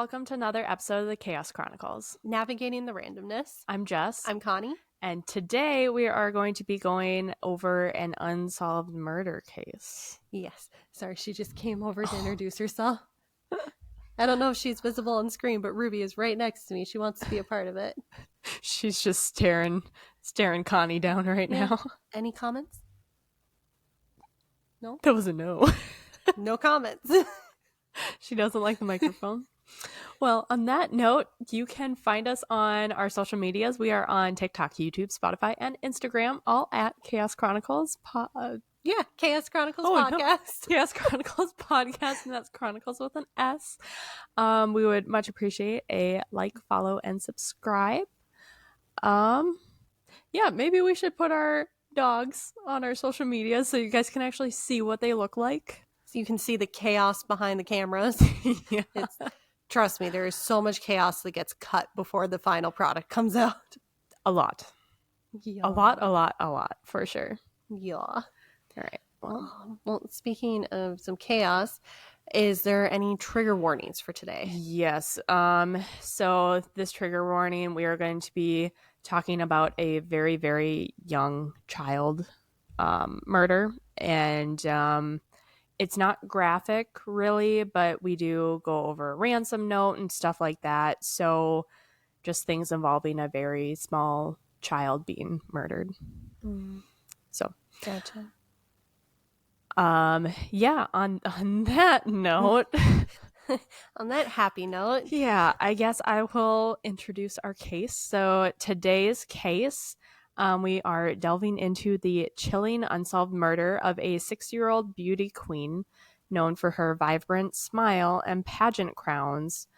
welcome to another episode of the Chaos Chronicles. Navigating the randomness. I'm Jess. I'm Connie. And today we are going to be going over an unsolved murder case. Yes. Sorry, she just came over to introduce herself. I don't know if she's visible on screen, but Ruby is right next to me. She wants to be a part of it. She's just staring Connie down right now. Any comments? No? That was a no. No comments. She doesn't like the microphone. Well, on that note, you can find us on our social medias. We are on TikTok, YouTube, Spotify, and Instagram, all at Chaos Chronicles. Chaos Chronicles Podcast. Chaos Chronicles Podcast, and that's Chronicles with an S. We would much appreciate a like, follow, and subscribe. Maybe we should put our dogs on our social media so you guys can actually see what they look like. So you can see the chaos behind the cameras. Yeah. Trust me, there is so much chaos that gets cut before the final product comes out. A lot. Yeah. A lot, for sure. Yeah. All right. Well, speaking of some chaos, is there any trigger warnings for today? Yes. So this trigger warning, we are going to be talking about a very, very young child murder. And it's not graphic, really, but we do go over a ransom note and stuff like that. So just things involving a very small child being murdered. So. Gotcha. On that note. On that happy note. Yeah, I guess I will introduce our case. So today's case, we are delving into the chilling unsolved murder of a 6-year-old beauty queen known for her vibrant smile and pageant crowns,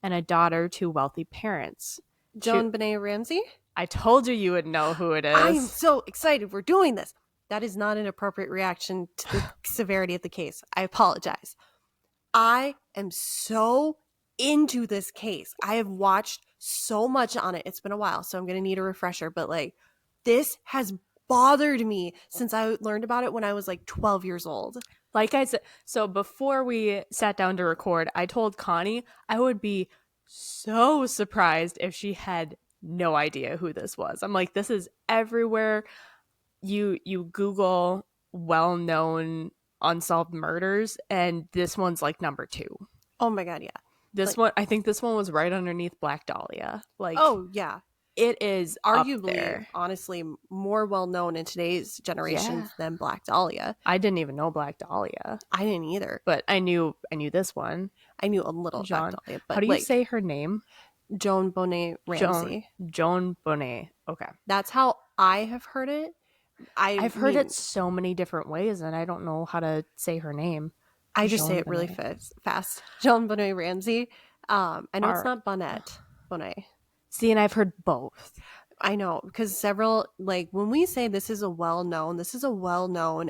and a daughter to wealthy parents. JonBenét Ramsey? I told you would know who it is. I'm so excited we're doing this. That is not an appropriate reaction to the severity of the case. I apologize. I am so into this case. I have watched so much on it. It's been a while, so I'm going to need a refresher, but this has bothered me since I learned about it when I was 12 years old. Like I said, so before we sat down to record, I told Connie I would be so surprised if she had no idea who this was. I'm like, this is everywhere. You Google well-known unsolved murders, and this one's number 2. Oh my God, yeah. I think this one was right underneath Black Dahlia. Oh yeah. It is arguably, honestly, more well-known in today's generation than Black Dahlia. I didn't even know Black Dahlia. I didn't either. But I knew this one. I knew a little Black Dahlia. But how do you say her name? JonBenét Ramsey. JonBenét. Okay. That's how I have heard it. I've heard it so many different ways, and I don't know how to say her name. I just say it really fast. JonBenét Ramsey. I know it's not Bonnet. See, and I've heard both. I know, because several, when we say this is a well-known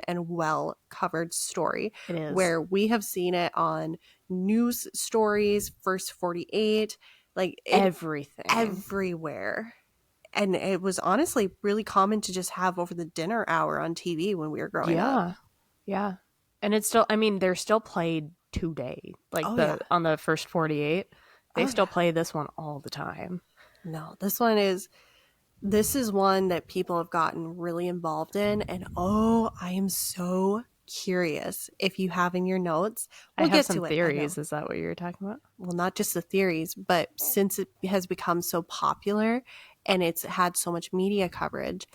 and well-covered story. It is. Where we have seen it on news stories, First 48, everything. Everywhere. And it was honestly really common to just have over the dinner hour on TV when we were growing up. Yeah. And it's still, they're still played today. On the First 48. They still play this one all the time. No, this is one that people have gotten really involved in. And I am so curious if you have in your notes. We'll get some theories. Is that what you're talking about? Well, not just the theories, but since it has become so popular and it's had so much media coverage.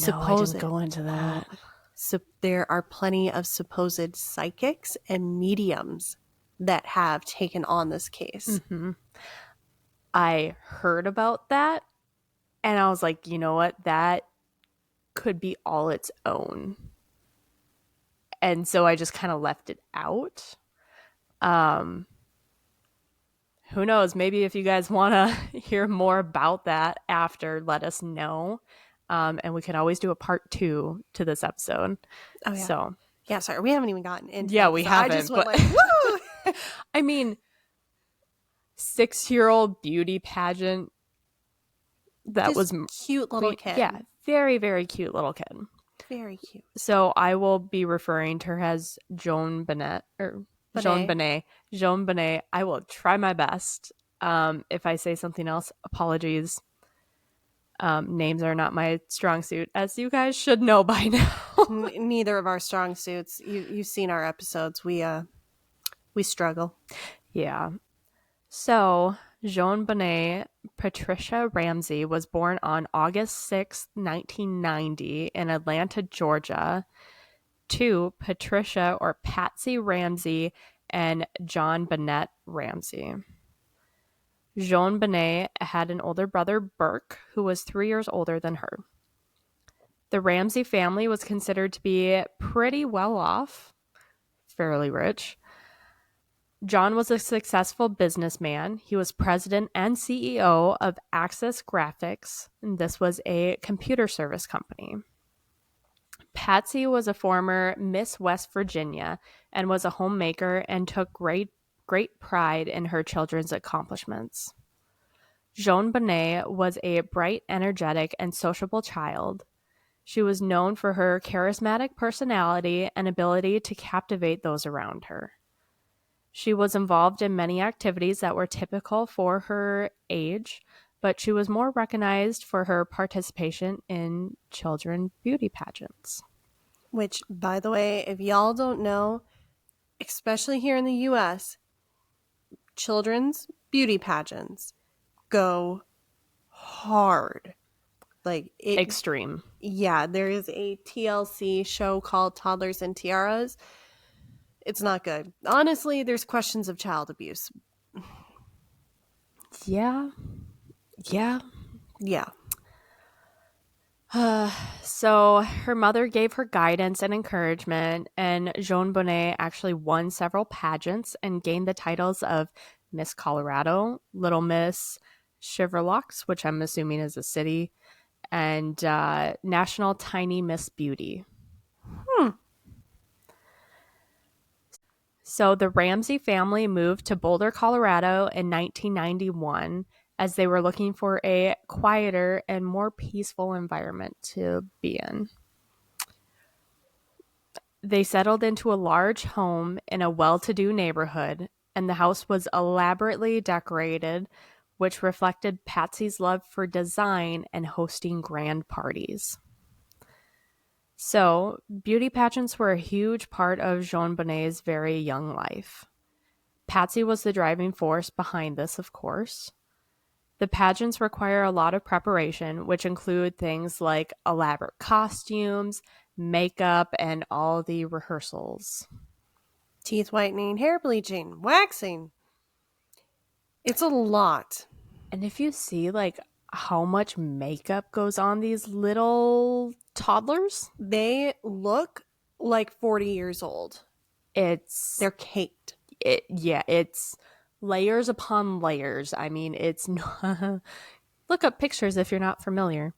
I didn't go into that. So there are plenty of supposed psychics and mediums that have taken on this case. Mm-hmm. I heard about that, and I was like, you know what? That could be all its own. And so I just kind of left it out. Who knows? Maybe if you guys want to hear more about that after, let us know. And we can always do a part 2 to this episode. Oh, yeah. So, yeah, sorry. We haven't even gotten into that. We haven't. I just went woo! 6-year-old beauty pageant. That was cute little kid. Yeah, very, very cute little kid. Very cute. So I will be referring to her as JonBenét or JonBenét. I will try my best. If I say something else, apologies. Names are not my strong suit, as you guys should know by now. Neither of our strong suits. You've seen our episodes. We struggle. Yeah. So, JonBenét Patricia Ramsey was born on August 6, 1990 in Atlanta, Georgia, to Patricia or Patsy Ramsey and JonBenét Ramsey. JonBenét had an older brother, Burke, who was 3 years older than her. The Ramsey family was considered to be pretty well off, fairly rich. John was a successful businessman. He was president and CEO of Access Graphics, and this was a computer service company. Patsy was a former Miss West Virginia and was a homemaker and took great pride in her children's accomplishments. JonBenét was a bright, energetic, and sociable child. She was known for her charismatic personality and ability to captivate those around her. She was involved in many activities that were typical for her age, but she was more recognized for her participation in children beauty pageants. Which, by the way, if y'all don't know, especially here in the U.S., children's beauty pageants go hard. Like extreme. Yeah, there is a TLC show called Toddlers and Tiaras. It's not good. Honestly, there's questions of child abuse. Yeah. So her mother gave her guidance and encouragement, and JonBenét actually won several pageants and gained the titles of Miss Colorado, Little Miss Chiverlocks, which I'm assuming is a city, and National Tiny Miss Beauty. So the Ramsey family moved to Boulder, Colorado in 1991 as they were looking for a quieter and more peaceful environment to be in. They settled into a large home in a well-to-do neighborhood, and the house was elaborately decorated, which reflected Patsy's love for design and hosting grand parties. So, beauty pageants were a huge part of JonBenét's very young life. Patsy was the driving force behind this, of course. The pageants require a lot of preparation, which include things like elaborate costumes, makeup, and all the rehearsals. Teeth whitening, hair bleaching, waxing. It's a lot. And if you see, like, how much makeup goes on these little toddlers, they look like 40 years old. They're caked. It's layers upon layers. I mean, it's not... Look up pictures if you're not familiar.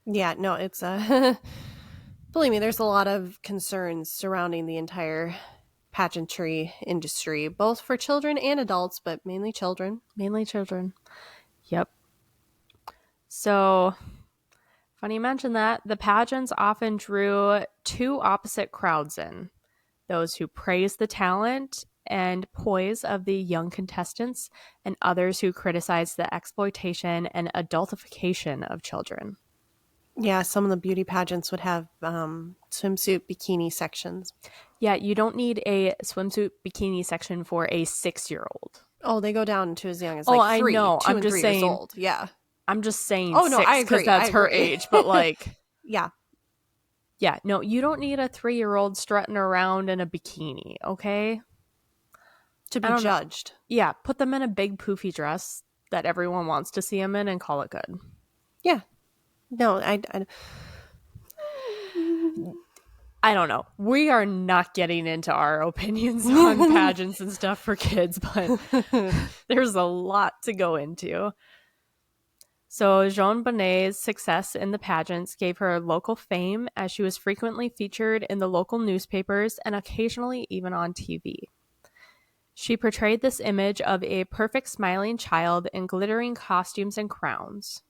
Yeah, no, it's believe me, there's a lot of concerns surrounding the entire pageantry industry, both for children and adults, but mainly children. Yep. So, funny you mention that. The pageants often drew two opposite crowds in. Those who praised the talent and poise of the young contestants, and others who criticized the exploitation and adultification of children. Yeah, some of the beauty pageants would have swimsuit bikini sections. Yeah, you don't need a swimsuit bikini section for a 6-year-old. Oh, they go down to as young as like 3, I know. 2 I'm and just 3 saying, years old. Yeah. I'm just saying. Oh no, 6, I agree because that's her age. But like, yeah, no, you don't need a 3-year-old strutting around in a bikini, okay? To be judged. Yeah, put them in a big poofy dress that everyone wants to see them in and call it good. Yeah. No, I don't know. We are not getting into our opinions on pageants and stuff for kids, but there's a lot to go into. So JonBenét's success in the pageants gave her local fame, as she was frequently featured in the local newspapers and occasionally even on TV. She portrayed this image of a perfect smiling child in glittering costumes and crowns.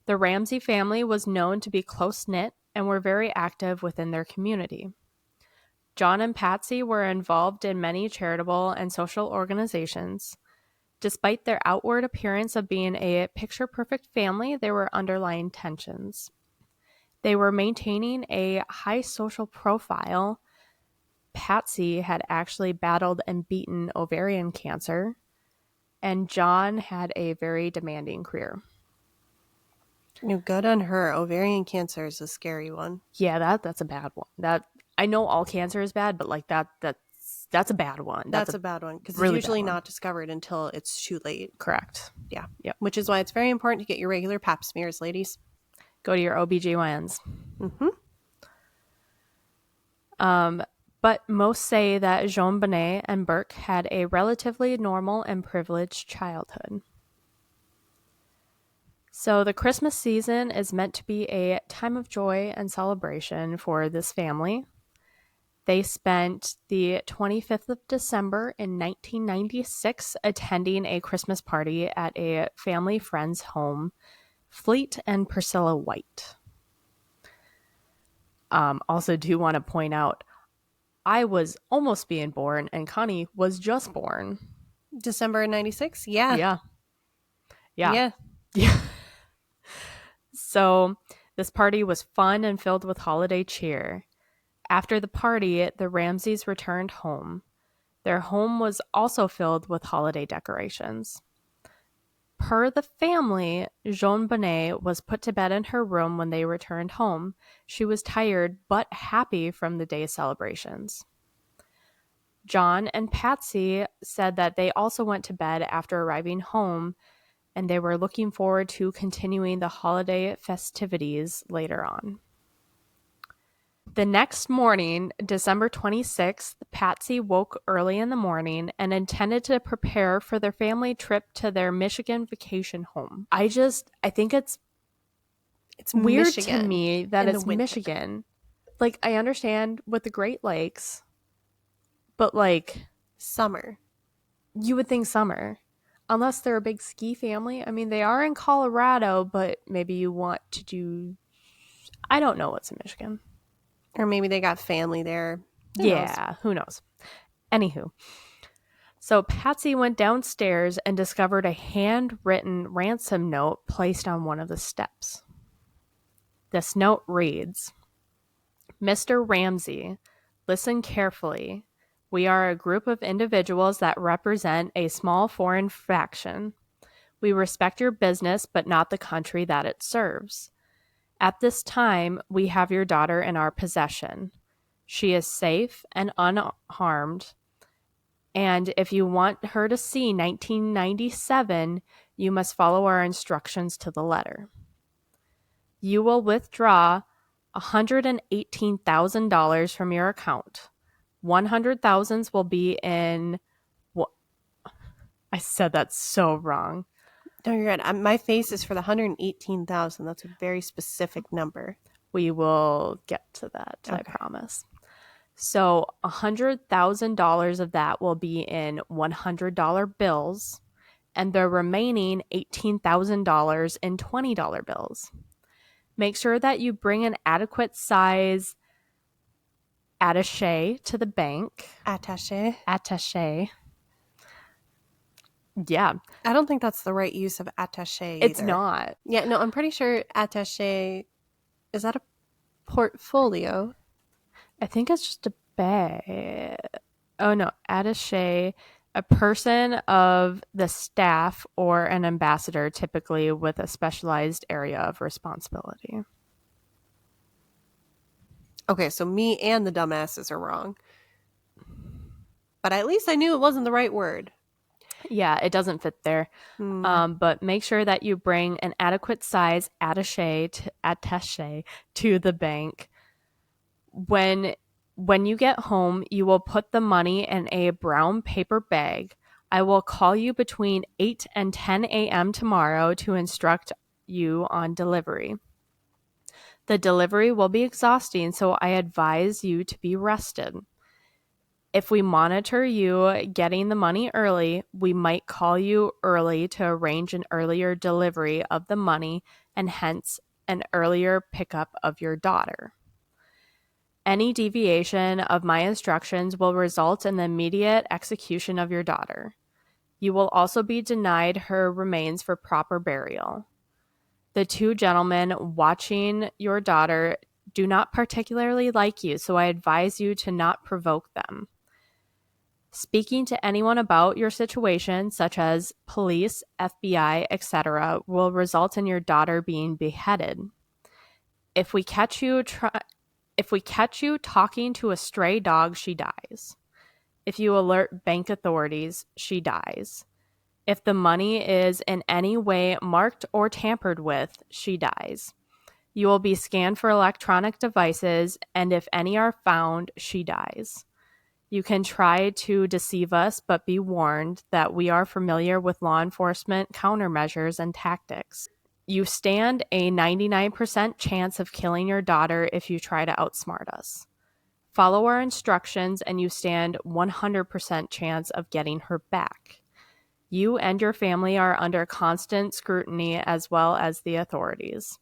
The Ramsey family was known to be close-knit and were very active within their community. John and Patsy were involved in many charitable and social organizations. Despite their outward appearance of being a picture-perfect family, there were underlying tensions. They were maintaining a high social profile. Patsy had actually battled and beaten ovarian cancer, and John had a very demanding career. Good on her. Ovarian cancer is a scary one. Yeah, that's a bad one. That I know all cancer is bad, but like that's a bad one. That's a bad one because really it's usually bad one. not discovered until it's too late. Correct. Yeah. Yep. Which is why it's very important to get your regular pap smears, ladies. Go to your OBGYNs. Mm-hmm. But most say that JonBenét and Burke had a relatively normal and privileged childhood. So the Christmas season is meant to be a time of joy and celebration for this family. They spent the 25th of December in 1996 attending a Christmas party at a family friend's home, Fleet and Priscilla White. Also do want to point out, I was almost being born and Connie was just born. December 96? Yeah. Yeah. So this party was fun and filled with holiday cheer. After the party, the Ramseys returned home. Their home was also filled with holiday decorations. Per the family, JonBenét was put to bed in her room when they returned home. She was tired but happy from the day's celebrations. John and Patsy said that they also went to bed after arriving home, and they were looking forward to continuing the holiday festivities later on. The next morning, December 26th, Patsy woke early in the morning and intended to prepare for their family trip to their Michigan vacation home. I think it's weird Michigan to me that in it's the winter. Michigan. Like, I understand with the Great Lakes, but like Summer. You would think summer. Unless they're a big ski family. I mean, they are in Colorado, but maybe you want to do... I don't know what's in Michigan. Or maybe they got family there. Who knows? Anywho. So Patsy went downstairs and discovered a handwritten ransom note placed on one of the steps. This note reads, "Mr. Ramsey, listen carefully. We are a group of individuals that represent a small foreign faction. We respect your business, but not the country that it serves. At this time, we have your daughter in our possession. She is safe and unharmed, and if you want her to see 1997, you must follow our instructions to the letter. You will withdraw $118,000 from your account. 100,000 will be in... I said that so wrong. No, you're good. My face is for the 118,000. That's a very specific number. We will get to that, okay. I promise. So $100,000 of that will be in $100 bills, and the remaining $18,000 in $20 bills. Make sure that you bring an adequate size attaché to the bank. Attaché. Yeah. I don't think that's the right use of attaché It's either. not. Yeah, no, I'm pretty sure attaché, is that a portfolio? I think it's just a bag. Oh, no. Attaché, a person of the staff or an ambassador, typically with a specialized area of responsibility. Okay, so me and the dumbasses are wrong. But at least I knew it wasn't the right word. Yeah, it doesn't fit there. But make sure that you bring an adequate size attaché to the bank. When you get home, you will put the money in a brown paper bag. I will call you between 8 and 10 a.m. tomorrow to instruct you on delivery. The delivery will be exhausting, so I advise you to be rested. If we monitor you getting the money early, we might call you early to arrange an earlier delivery of the money and hence an earlier pickup of your daughter. Any deviation of my instructions will result in the immediate execution of your daughter. You will also be denied her remains for proper burial. The two gentlemen watching your daughter do not particularly like you, so I advise you to not provoke them. Speaking to anyone about your situation, such as police, FBI, etc., will result in your daughter being beheaded. If we catch you talking to a stray dog, she dies. If you alert bank authorities, she dies. If the money is in any way marked or tampered with, she dies. You will be scanned for electronic devices, and if any are found, she dies. You can try to deceive us, but be warned that we are familiar with law enforcement countermeasures and tactics. You stand a 99% chance of killing your daughter if you try to outsmart us. Follow our instructions, and you stand 100% chance of getting her back. You and your family are under constant scrutiny as well as the authorities.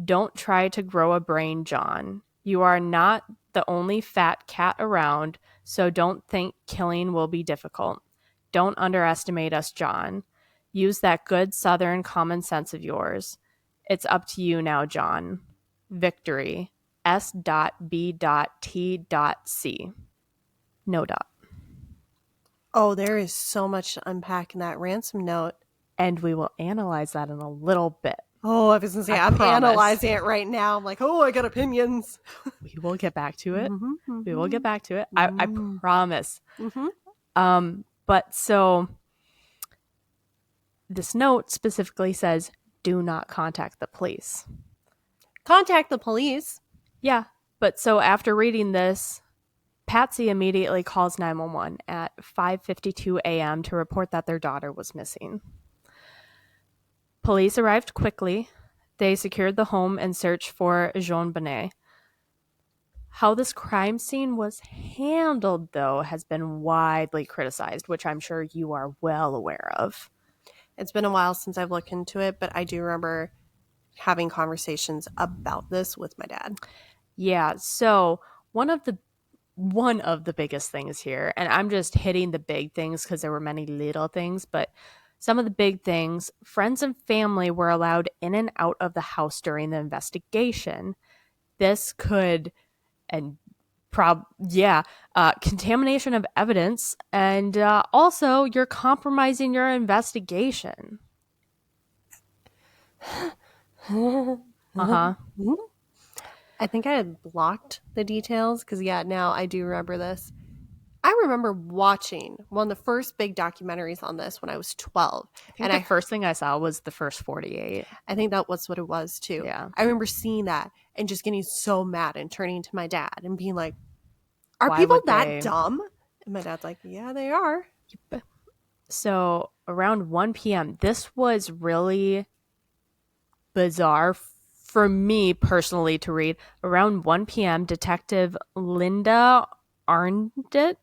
Don't try to grow a brain, John. You are not the only fat cat around, so don't think killing will be difficult. Don't underestimate us, John. Use that good Southern common sense of yours. It's up to you now, John. Victory. S.B.T.C. No dot. Oh, there is so much to unpack in that ransom note. And we will analyze that in a little bit. Oh, I was going to say, I'm analyzing it right now. I'm like, oh, I got opinions. We will get back to it. Mm-hmm. We will get back to it. I promise. Mm-hmm. But so this note specifically says, do not contact the police. Contact the police. Yeah. But so after reading this, Patsy immediately calls 911 at 5:52 a.m. to report that their daughter was missing. Police arrived quickly. They secured the home and searched for JonBenét. How this crime scene was handled, though, has been widely criticized, which I'm sure you are well aware of. It's been a while since I've looked into it, but I do remember having conversations about this with my dad. Yeah, so one of the biggest things here, and I'm just hitting the big things because there were many little things, but some of the big things, friends and family were allowed in and out of the house during the investigation. This could, and contamination of evidence, and also you're compromising your investigation. Uh-huh. I think I had blocked the details because, now I do remember this. I remember watching one of the first big documentaries on this when I was 12. And the first thing I saw was the first 48. I think that was what it was, too. Yeah. I remember seeing that and just getting so mad and turning to my dad and being like, are people that dumb? And my dad's like, yeah, they are. So around 1 p.m., this was really bizarre for me personally to read. Around 1 p.m., Detective Linda Arndit,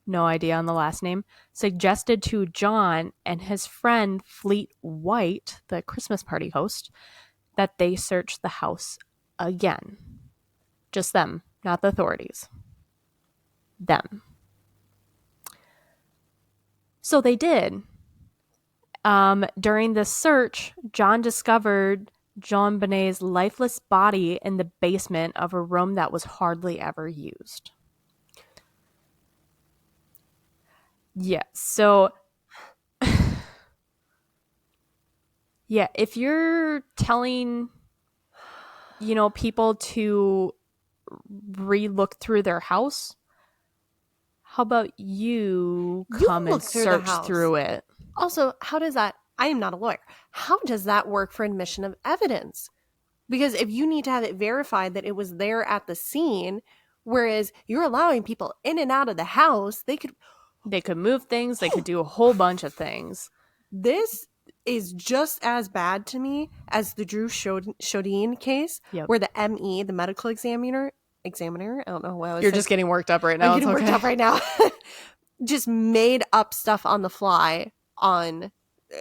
no idea on the last name, suggested to John and his friend Fleet White, the Christmas party host, that they search the house again. Just them, not the authorities. Them. So they did. During the search, John discovered JonBenét's lifeless body in the basement of a room that was hardly ever used. Yeah, so yeah, if you're telling, people to re-look through their house, how about you come and search through it? Also, how does that, I am not a lawyer, how does that work for admission of evidence? Because if you need to have it verified that it was there at the scene, whereas you're allowing people in and out of the house, they could move things, they could do a whole bunch of things. This is just as bad to me as the Drew Shodine case, where the ME, the medical examiner, I don't know what I was You're just getting worked up right now. I'm getting worked up right now. Just made up stuff on the fly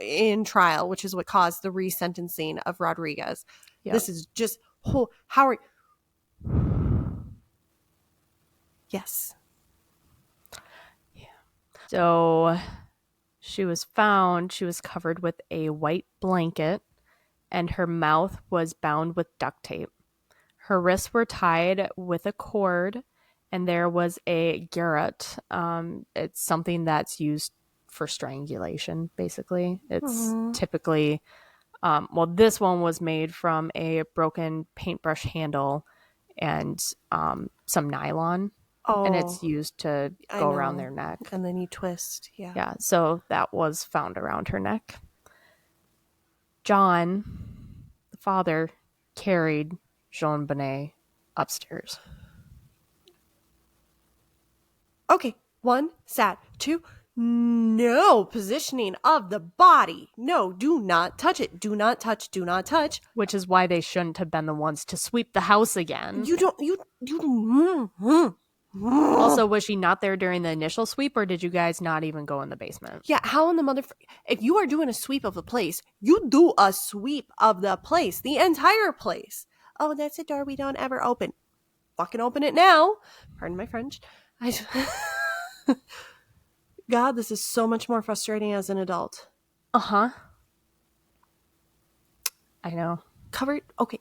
in trial, which is what caused the resentencing of Rodriguez. Yep. This is just Yes. Yeah. So She was found. She was covered with a white blanket, and her mouth was bound with duct tape. Her wrists were tied with a cord, and there was a garrote. It's something that's used for strangulation, basically. It's typically, this one was made from a broken paintbrush handle and some nylon, and it's used to go around their neck. And then you twist, yeah. Yeah, so that was found around her neck. John, the father, carried JonBenét upstairs. Okay, 1, sad. 2, no positioning of the body. No, do not touch it. Do not touch. Do not touch. Which is why they shouldn't have been the ones to sweep the house again. Also, was she not there during the initial sweep, or did you guys not even go in the basement? Yeah, how in the if you are doing a sweep of the place, you do a sweep of the place, the entire place. Oh, that's a door we don't ever open. Fucking open it now. Pardon my French. God, this is so much more frustrating as an adult. Uh-huh. I know. Covered? Okay.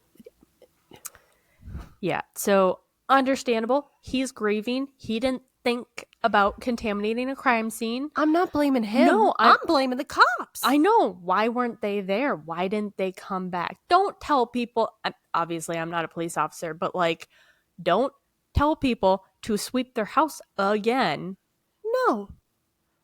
Yeah, so understandable. He's grieving. He didn't think about contaminating a crime scene. I'm not blaming him. No, I'm blaming the cops. I know. Why weren't they there? Why didn't they come back? Don't tell people. Obviously, I'm not a police officer, but like, don't tell people to sweep their house again. No.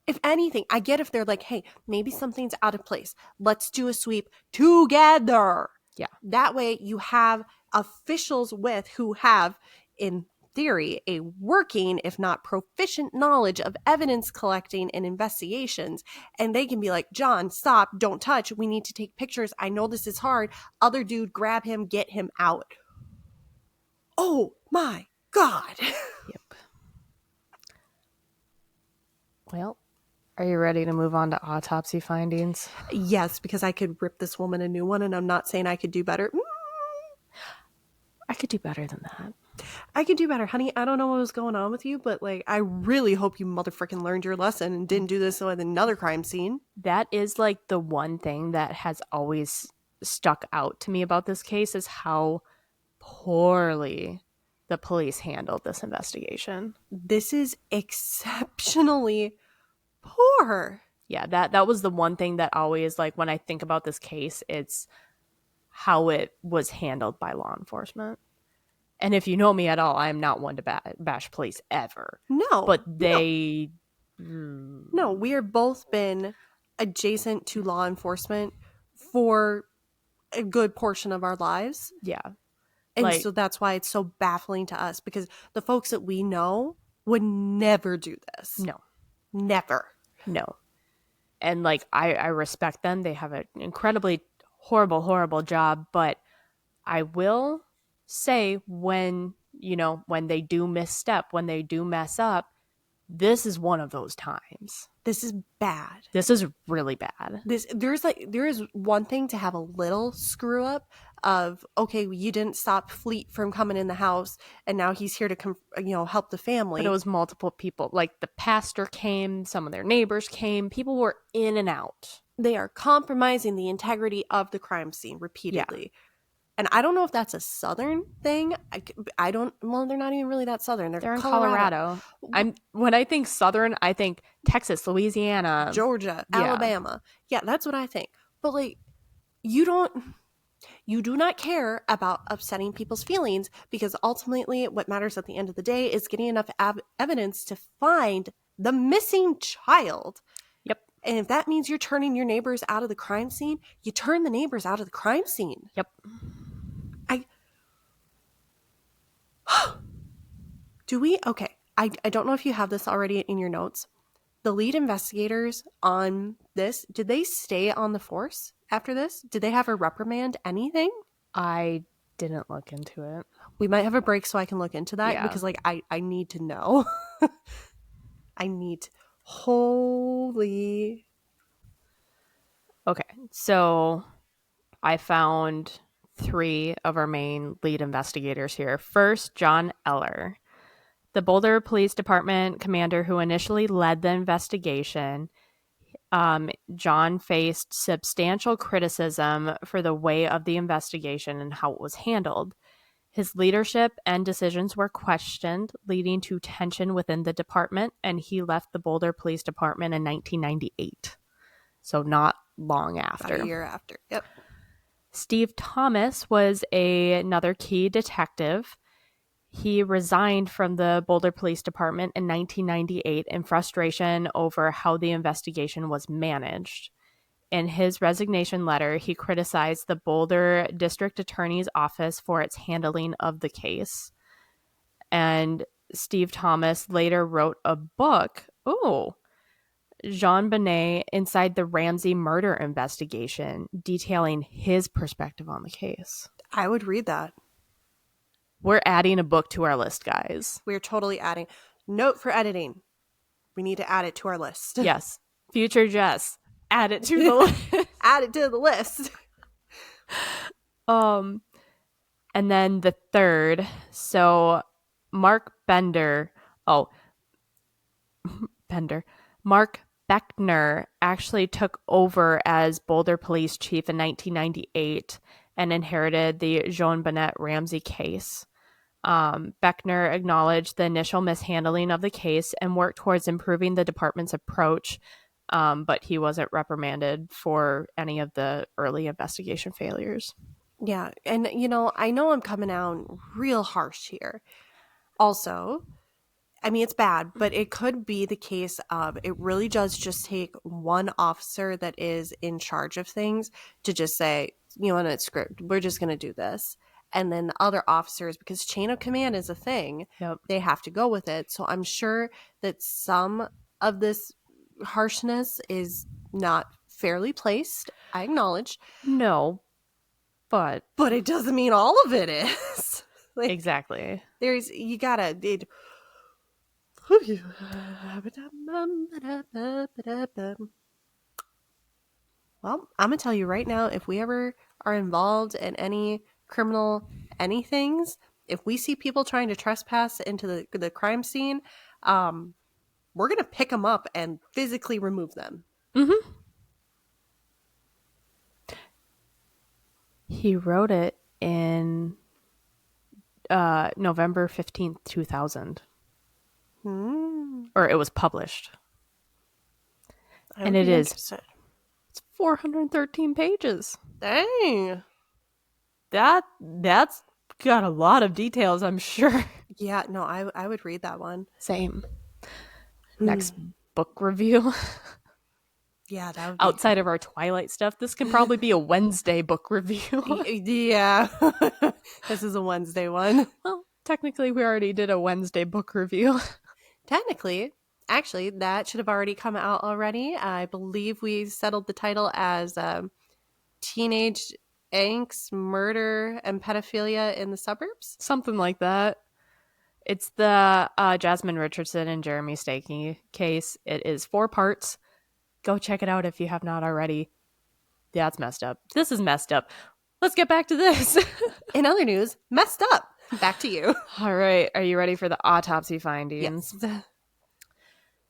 If anything, I get if they're like, hey, maybe something's out of place. Let's do a sweep together. Yeah. That way you have officials with who have, in theory, a working, if not proficient knowledge of evidence collecting and investigations. And they can be like, John, stop, don't touch. We need to take pictures. I know this is hard. Other dude, grab him, get him out. Oh my God. Yep. Well, are you ready to move on to autopsy findings? Yes, because I could rip this woman a new one, and I'm not saying I could do better. I could do better than that. I could do better, honey. I don't know what was going on with you, but like, I really hope you motherfucking learned your lesson and didn't do this with another crime scene. That is like the one thing that has always stuck out to me about this case is how poorly the police handled this investigation. This is exceptionally poor. Yeah, that was the one thing that always, like, when I think about this case, it's how it was handled by law enforcement. And if you know me at all, I am not one to bash police ever. No. But they... No, we have both been adjacent to law enforcement for a good portion of our lives. Yeah. And so that's why it's so baffling to us, because the folks that we know would never do this. No. Never. No. And like, I respect them. They have an incredibly horrible job. But I will say when they do misstep, when they do mess up, this is one of those times. This is bad. This is really bad. There is one thing to have a little screw up of, okay, you didn't stop Fleet from coming in the house, and now he's here to help the family. But it was multiple people. Like, the pastor came, some of their neighbors came. People were in and out. They are compromising the integrity of the crime scene repeatedly. Yeah. And I don't know if that's a Southern thing. I don't. Well, they're not even really that Southern. They're in Colorado. When I think Southern, I think Texas, Louisiana, Georgia, Alabama. Yeah, that's what I think. But like, you do not care about upsetting people's feelings, because ultimately what matters at the end of the day is getting enough evidence to find the missing child. Yep. And if that means you're turning your neighbors out of the crime scene, you turn the neighbors out of the crime scene. Yep. Okay. I don't know if you have this already in your notes. The lead investigators on this, did they stay on the force after this? Did they have a reprimand, anything? I didn't look into it. We might have a break so I can look into that, because like, I need to know. Holy. Okay. So I found 3 of our main lead investigators here. First, John Eller, the Boulder Police Department commander who initially led the investigation. John faced substantial criticism for the way of the investigation and how it was handled. His leadership and decisions were questioned, leading to tension within the department, and he left the Boulder Police Department in 1998. So not long after. About a year after. Yep. Steve Thomas was another key detective. He resigned from the Boulder Police Department in 1998 in frustration over how the investigation was managed. In his resignation letter, he criticized the Boulder District Attorney's Office for its handling of the case. And Steve Thomas later wrote a book, JonBenét Inside the Ramsey Murder Investigation, detailing his perspective on the case. I would read that. We're adding a book to our list, guys. We're totally adding. Note for editing. We need to add it to our list. Yes. Future Jess. Add it to the list. Add it to the list. And then the third. So Mark Bender. Mark Beckner actually took over as Boulder Police Chief in 1998 and inherited the JonBenét Ramsey case. Beckner acknowledged the initial mishandling of the case and worked towards improving the department's approach, but he wasn't reprimanded for any of the early investigation failures. Yeah, and I know I'm coming out real harsh here. Also, I mean, it's bad, but it could be the case of it really does just take one officer that is in charge of things to just say, it's script. We're just going to do this. And then the other officers, because chain of command is a thing, They have to go with it. So I'm sure that some of this harshness is not fairly placed. I acknowledge. No, but it doesn't mean all of it is. Exactly. You gotta. Well, I'm gonna tell you right now, if we ever are involved in any criminal anythings, if we see people trying to trespass into the crime scene, we're gonna pick them up and physically remove them. Mm-hmm. He wrote it in November 15th, 2000. Or it was published. And it is. It's 413 pages. Dang. That's got a lot of details, I'm sure. Yeah, no, I would read that one. Same. Next book review. Yeah, that would be outside of our Twilight stuff. This can probably be a Wednesday book review. Yeah. This is a Wednesday one. Well, technically we already did a Wednesday book review. Technically, actually, that should have already come out already. I believe we settled the title as Teenage Angst, Murder, and Pedophilia in the Suburbs. Something like that. It's the Jasmine Richardson and Jeremy Stakey case. It is 4 parts. Go check it out if you have not already. That's messed up. This is messed up. Let's get back to this. In other news, messed up. Back to you. All right. Are you ready for the autopsy findings? Yes.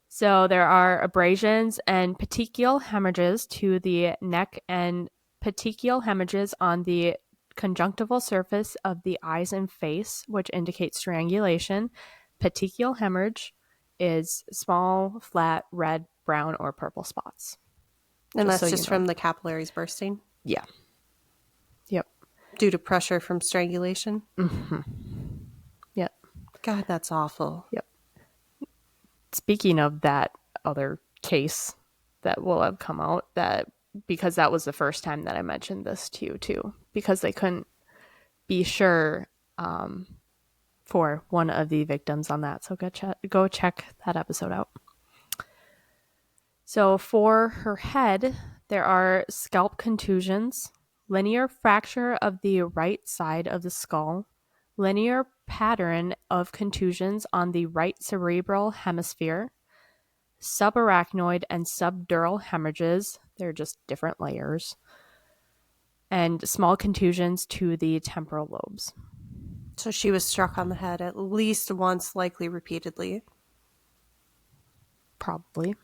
So there are abrasions and petechial hemorrhages to the neck and petechial hemorrhages on the conjunctival surface of the eyes and face, which indicates strangulation. Petechial hemorrhage is small, flat, red, brown, or purple spots. And that's just from the capillaries bursting? Yeah. Yep. Due to pressure from strangulation? Mm-hmm. Yep. God, that's awful. Yep. Speaking of that other case that will have come out, because that was the first time that I mentioned this to you too, because they couldn't be sure for one of the victims on that. So go check that episode out. So for her head, there are scalp contusions, linear fracture of the right side of the skull, linear pattern of contusions on the right cerebral hemisphere, subarachnoid and subdural hemorrhages, they're just different layers, and small contusions to the temporal lobes. So she was struck on the head at least once, likely repeatedly. Probably.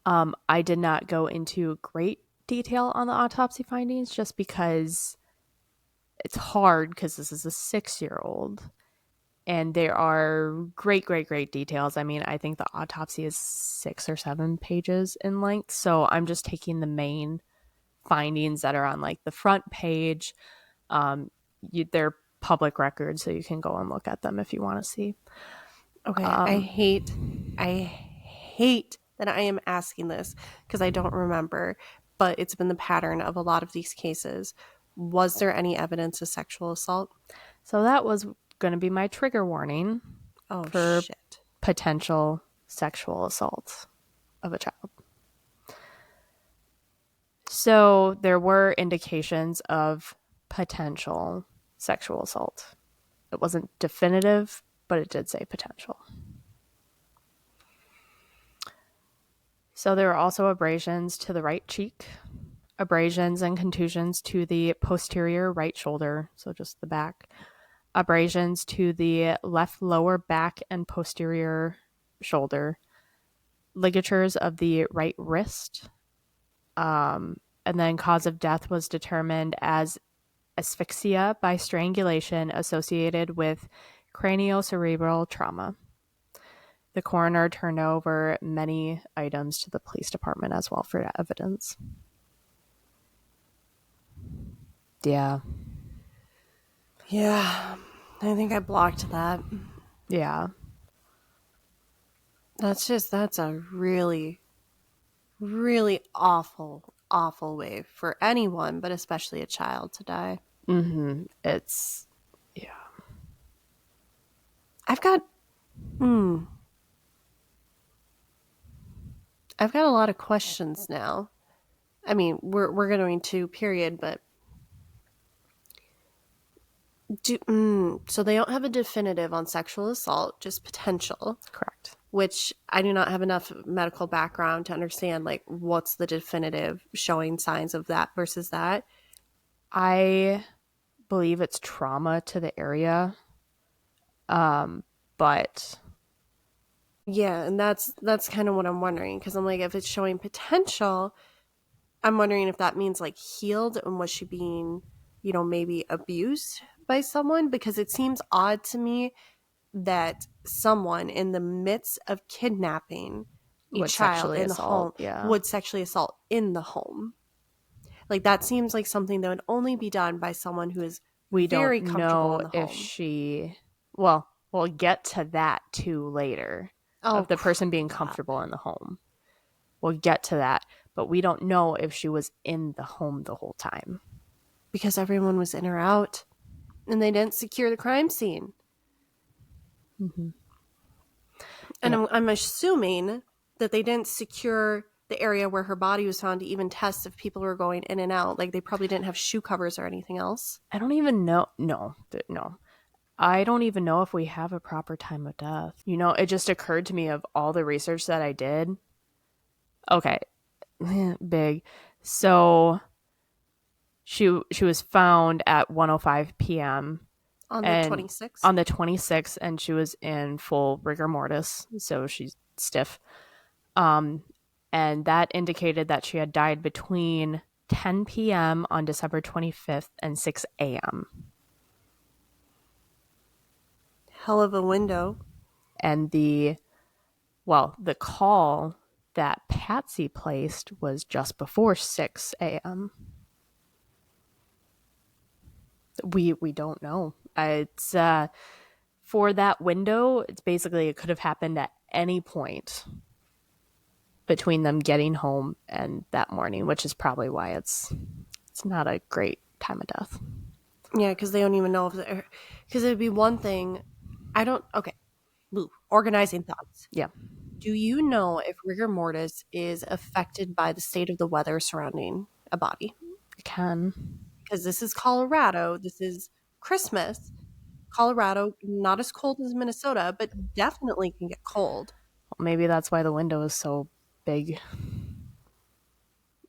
I did not go into great detail on the autopsy findings just because it's hard because this is a 6-year-old and there are great details. I mean, I think the autopsy is 6 or 7 pages in length, so I'm just taking the main findings that are on like the front page. They're public records, so you can go and look at them if you want to see. Okay, I hate that I am asking this because I don't remember, but it's been the pattern of a lot of these cases. Was there any evidence of sexual assault? So that was going to be my trigger warning Oh, for shit. potential sexual assault of a child. So there were indications of potential sexual assault. It wasn't definitive, but it did say potential. So there were also abrasions to the right cheek, abrasions and contusions to the posterior right shoulder, so just the back, abrasions to the left lower back and posterior shoulder, ligatures of the right wrist, and then cause of death was determined as asphyxia by strangulation associated with craniocerebral trauma. The coroner turned over many items to the police department as well for evidence. Yeah. Yeah, I think I blocked that. Yeah. That's a really, really awful, awful way for anyone, but especially a child to die. Mm-hmm. It's, yeah. I've got, I've got a lot of questions now. I mean, we're going to period, but so they don't have a definitive on sexual assault, just potential. Correct. Which I do not have enough medical background to understand, like, what's the definitive showing signs of that versus that. I believe it's trauma to the area. But yeah, and that's kind of what I'm wondering, because I'm like, if it's showing potential, I'm wondering if that means like healed, and was she being, maybe abused by someone? Because it seems odd to me that someone in the midst of kidnapping a would child sexually in the home assault, yeah. would sexually assault in the home. Like, that seems like something that would only be done by someone who is We very don't comfortable know in the if home. she, well, we'll get to that too later, of the person being comfortable in the home. We'll get to that, but we don't know if she was in the home the whole time. Because everyone was in or out, and they didn't secure the crime scene. Mm-hmm. And Yep. I'm assuming that they didn't secure the area where her body was found to even test if people were going in and out. Like, they probably didn't have shoe covers or anything else. I don't even know. No. I don't even know if we have a proper time of death. It just occurred to me of all the research that I did. Okay. Big. So she was found at 1:05 p.m. On the 26th? On the 26th, and she was in full rigor mortis, so she's stiff. And that indicated that she had died between 10 p.m. on December 25th and 6 a.m. Hell of a window. And the call that Patsy placed was just before 6 a.m. We don't know. It's for that window, it's basically, it could have happened at any point between them getting home and that morning, which is probably why it's not a great time of death. Yeah, because they don't even know if they're... Because it would be one thing... Okay. Organizing thoughts. Yeah. Do you know if rigor mortis is affected by the state of the weather surrounding a body? It can. Because this is Colorado. This is Christmas. Colorado, not as cold as Minnesota, but definitely can get cold. Well, maybe that's why the window is so big.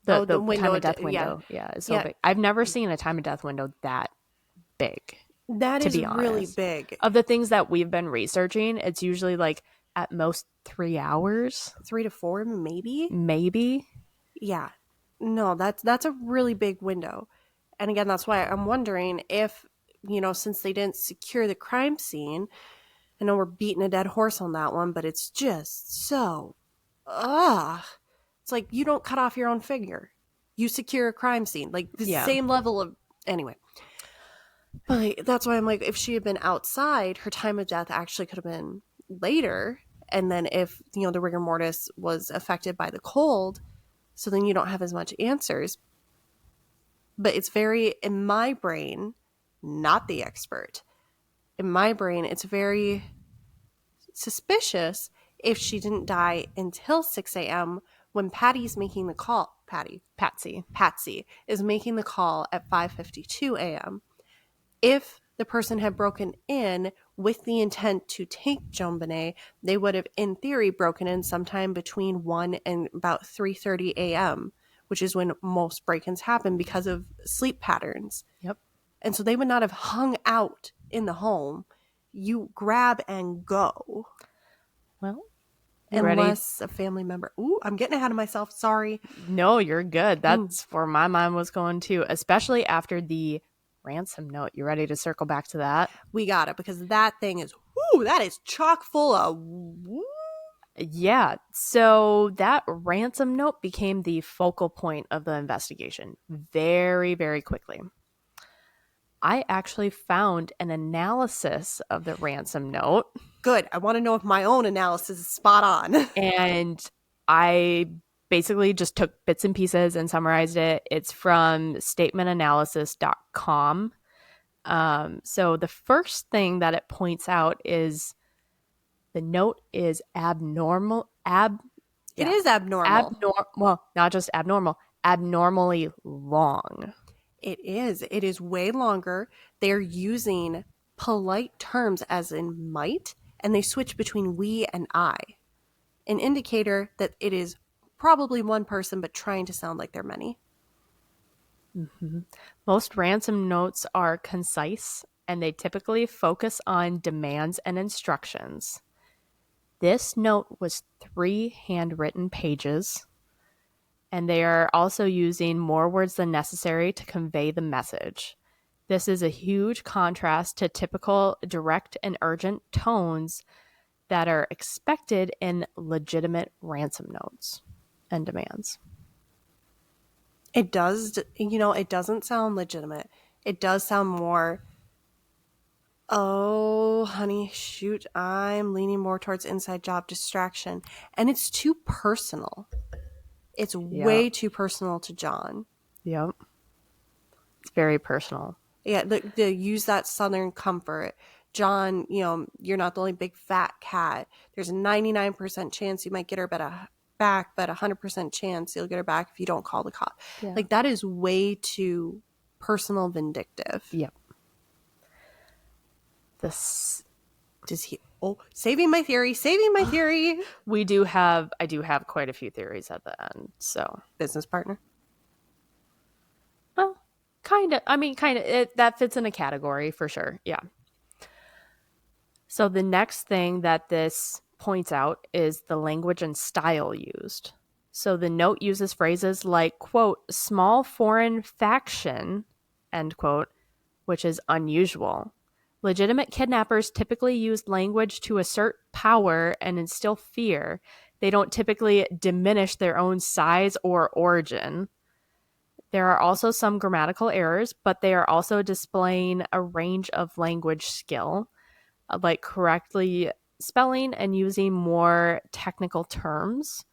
The The window, time of death window, is so big. I've never seen a time of death window that big. That to is be honest. really big. Of the things that we've been researching, it's usually like at most 3 hours. 3 to 4, maybe. Maybe. Yeah. No, that's a really big window. And again, that's why I'm wondering if, since they didn't secure the crime scene, I know we're beating a dead horse on that one, but it's just so, it's like you don't cut off your own finger. You secure a crime scene. Like the same level of, anyway. But that's why I'm like, if she had been outside, her time of death actually could have been later. And then if, the rigor mortis was affected by the cold, so then you don't have as much answers. But it's very, in my brain, not the expert. In my brain, it's very suspicious if she didn't die until 6 a.m. when Patty's making the call. Patsy is making the call at 5:52 a.m. If the person had broken in with the intent to take JonBenét, they would have, in theory, broken in sometime between 1 and about 3:30 a.m., which is when most break-ins happen because of sleep patterns. Yep. And so they would not have hung out in the home. You grab and go. Well, unless a family member. Ooh, I'm getting ahead of myself. Sorry. No, you're good. That's where my mind was going too, especially after the ransom note. You ready to circle back to that? We got it, because that thing is, that is chock full of. Yeah. So that ransom note became the focal point of the investigation very, very quickly. I actually found an analysis of the ransom note. Good. I want to know if my own analysis is spot on. And I basically just took bits and pieces and summarized it. It's from statementanalysis.com. So the first thing that it points out is the note is abnormal. It is abnormal. Well, not just abnormal, abnormally long. It is. It is way longer. They're using polite terms as in might, and they switch between we and I. An indicator that it is probably one person, but trying to sound like they're many. Mm-hmm. Most ransom notes are concise, and they typically focus on demands and instructions. This note was 3 handwritten pages, and they are also using more words than necessary to convey the message. This is a huge contrast to typical direct and urgent tones that are expected in legitimate ransom notes and demands. It does, it doesn't sound legitimate. It does sound more, oh, honey, shoot, I'm leaning more towards inside job distraction. And it's too personal. It's way too personal to John. Yep. It's very personal. Yeah, they use that Southern comfort. John, you're not the only big fat cat. There's a 99% chance you might get her back, but 100% chance you'll get her back if you don't call the cop. Yeah. Like, that is way too personal, vindictive. Yep. Saving my theory. I do have quite a few theories at the end. So, business partner? Well, kind of. I mean, that fits in a category for sure. Yeah. So the next thing that this points out is the language and style used. So the note uses phrases like, quote, small foreign faction, end quote, which is unusual. Legitimate kidnappers typically use language to assert power and instill fear. They don't typically diminish their own size or origin. There are also some grammatical errors, but they are also displaying a range of language skill, like correctly spelling and using more technical terms.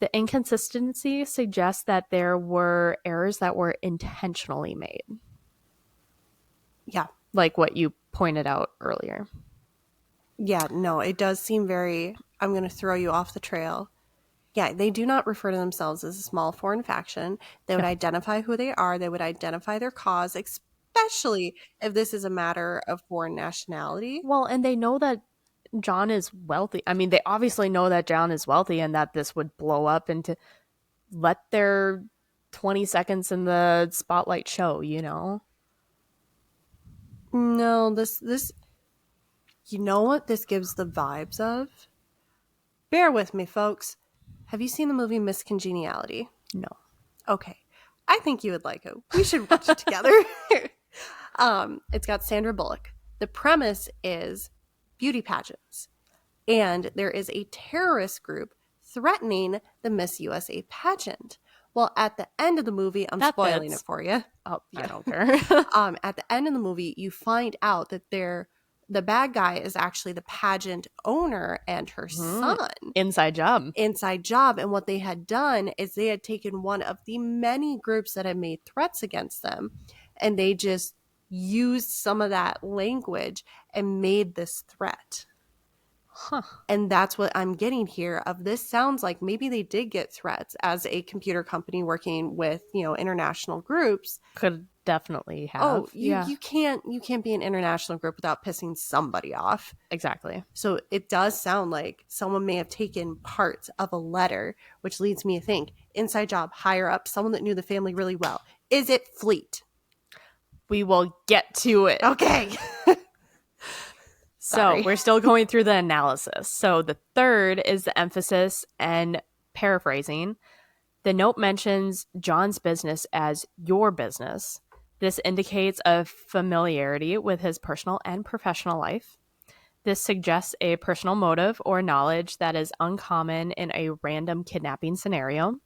The inconsistency suggests that there were errors that were intentionally made. Yeah. Like what you pointed out earlier. Yeah, no, it does seem very, I'm going to throw you off the trail. Yeah, they do not refer to themselves as a small foreign faction. They would identify who they are. They would identify their cause, especially if this is a matter of foreign nationality. Well, and they know that John is wealthy. I mean, they obviously know that John is wealthy and that this would blow up into let their 20 seconds in the spotlight show, No, this you know what this gives the vibes of? Bear with me, folks. Have you seen the movie Miss Congeniality? No. Okay. I think you would like it. We should watch it together. It's got Sandra Bullock. The premise is beauty pageants. And there is a terrorist group threatening the Miss USA pageant. Well, at the end of the movie, I'm spoiling it for you. Oh, I don't care. At the end of the movie, you find out that the bad guy is actually the pageant owner and her son. Inside job. Inside job. And what they had done is they had taken one of the many groups that had made threats against them, and they just used some of that language and made this threat. Huh. And that's what I'm getting here of this sounds like maybe they did get threats as a computer company working with, international groups. Could definitely have. Oh, you can't be an international group without pissing somebody off. Exactly. So it does sound like someone may have taken parts of a letter, which leads me to think inside job, higher up, someone that knew the family really well. Is it Fleet? We will get to it. Okay. So we're still going through the analysis. So the third is the emphasis and paraphrasing. The note mentions John's business as your business. This indicates a familiarity with his personal and professional life. This suggests a personal motive or knowledge that is uncommon in a random kidnapping scenario.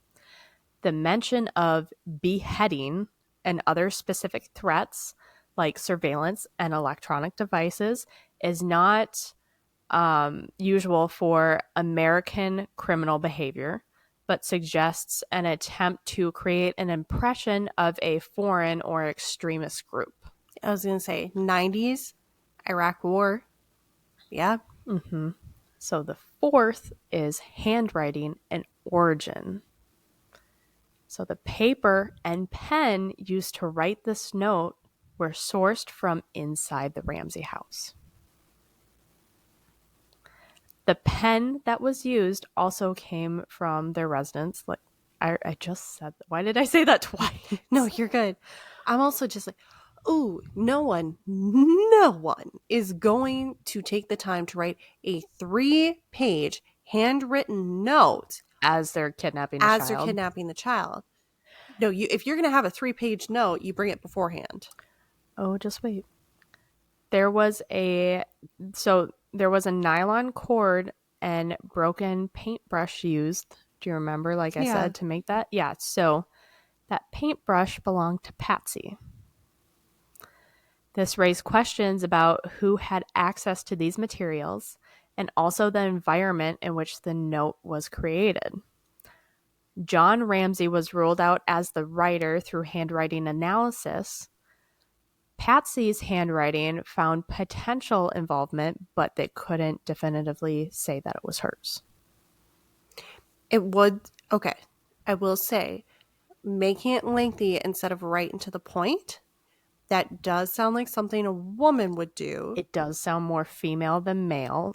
The mention of beheading and other specific threats like surveillance and electronic devices is not usual for American criminal behavior, but suggests an attempt to create an impression of a foreign or extremist group. I was going to say 90s, Iraq War. Yeah. Mm-hmm. So the fourth is handwriting and origin. So the paper and pen used to write this note were sourced from inside the Ramsey house. The pen that was used also came from their residence. Like I just said, why did I say that twice? No, you're good. I'm also just like, ooh, no one is going to take the time to write a 3-page handwritten note as they're kidnapping the child. No, if you're going to have a 3-page note, you bring it beforehand. Oh, just wait. There was a nylon cord and broken paintbrush used. Do you remember, I said, to make that? Yeah, so that paintbrush belonged to Patsy. This raised questions about who had access to these materials and also the environment in which the note was created. John Ramsey was ruled out as the writer through handwriting analysis. Patsy's handwriting found potential involvement, but they couldn't definitively say that it was hers. Okay, I will say, making it lengthy instead of right and to the point, that does sound like something a woman would do. It does sound more female than male.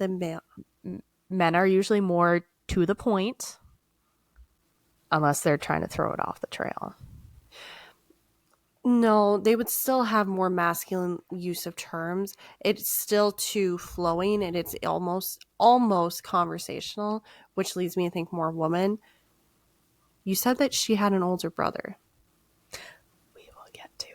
Men are usually more to the point, unless they're trying to throw it off the trail. No, they would still have more masculine use of terms. It's still too flowing and it's almost conversational, which leads me to think more woman. You said that she had an older brother. We will get to it.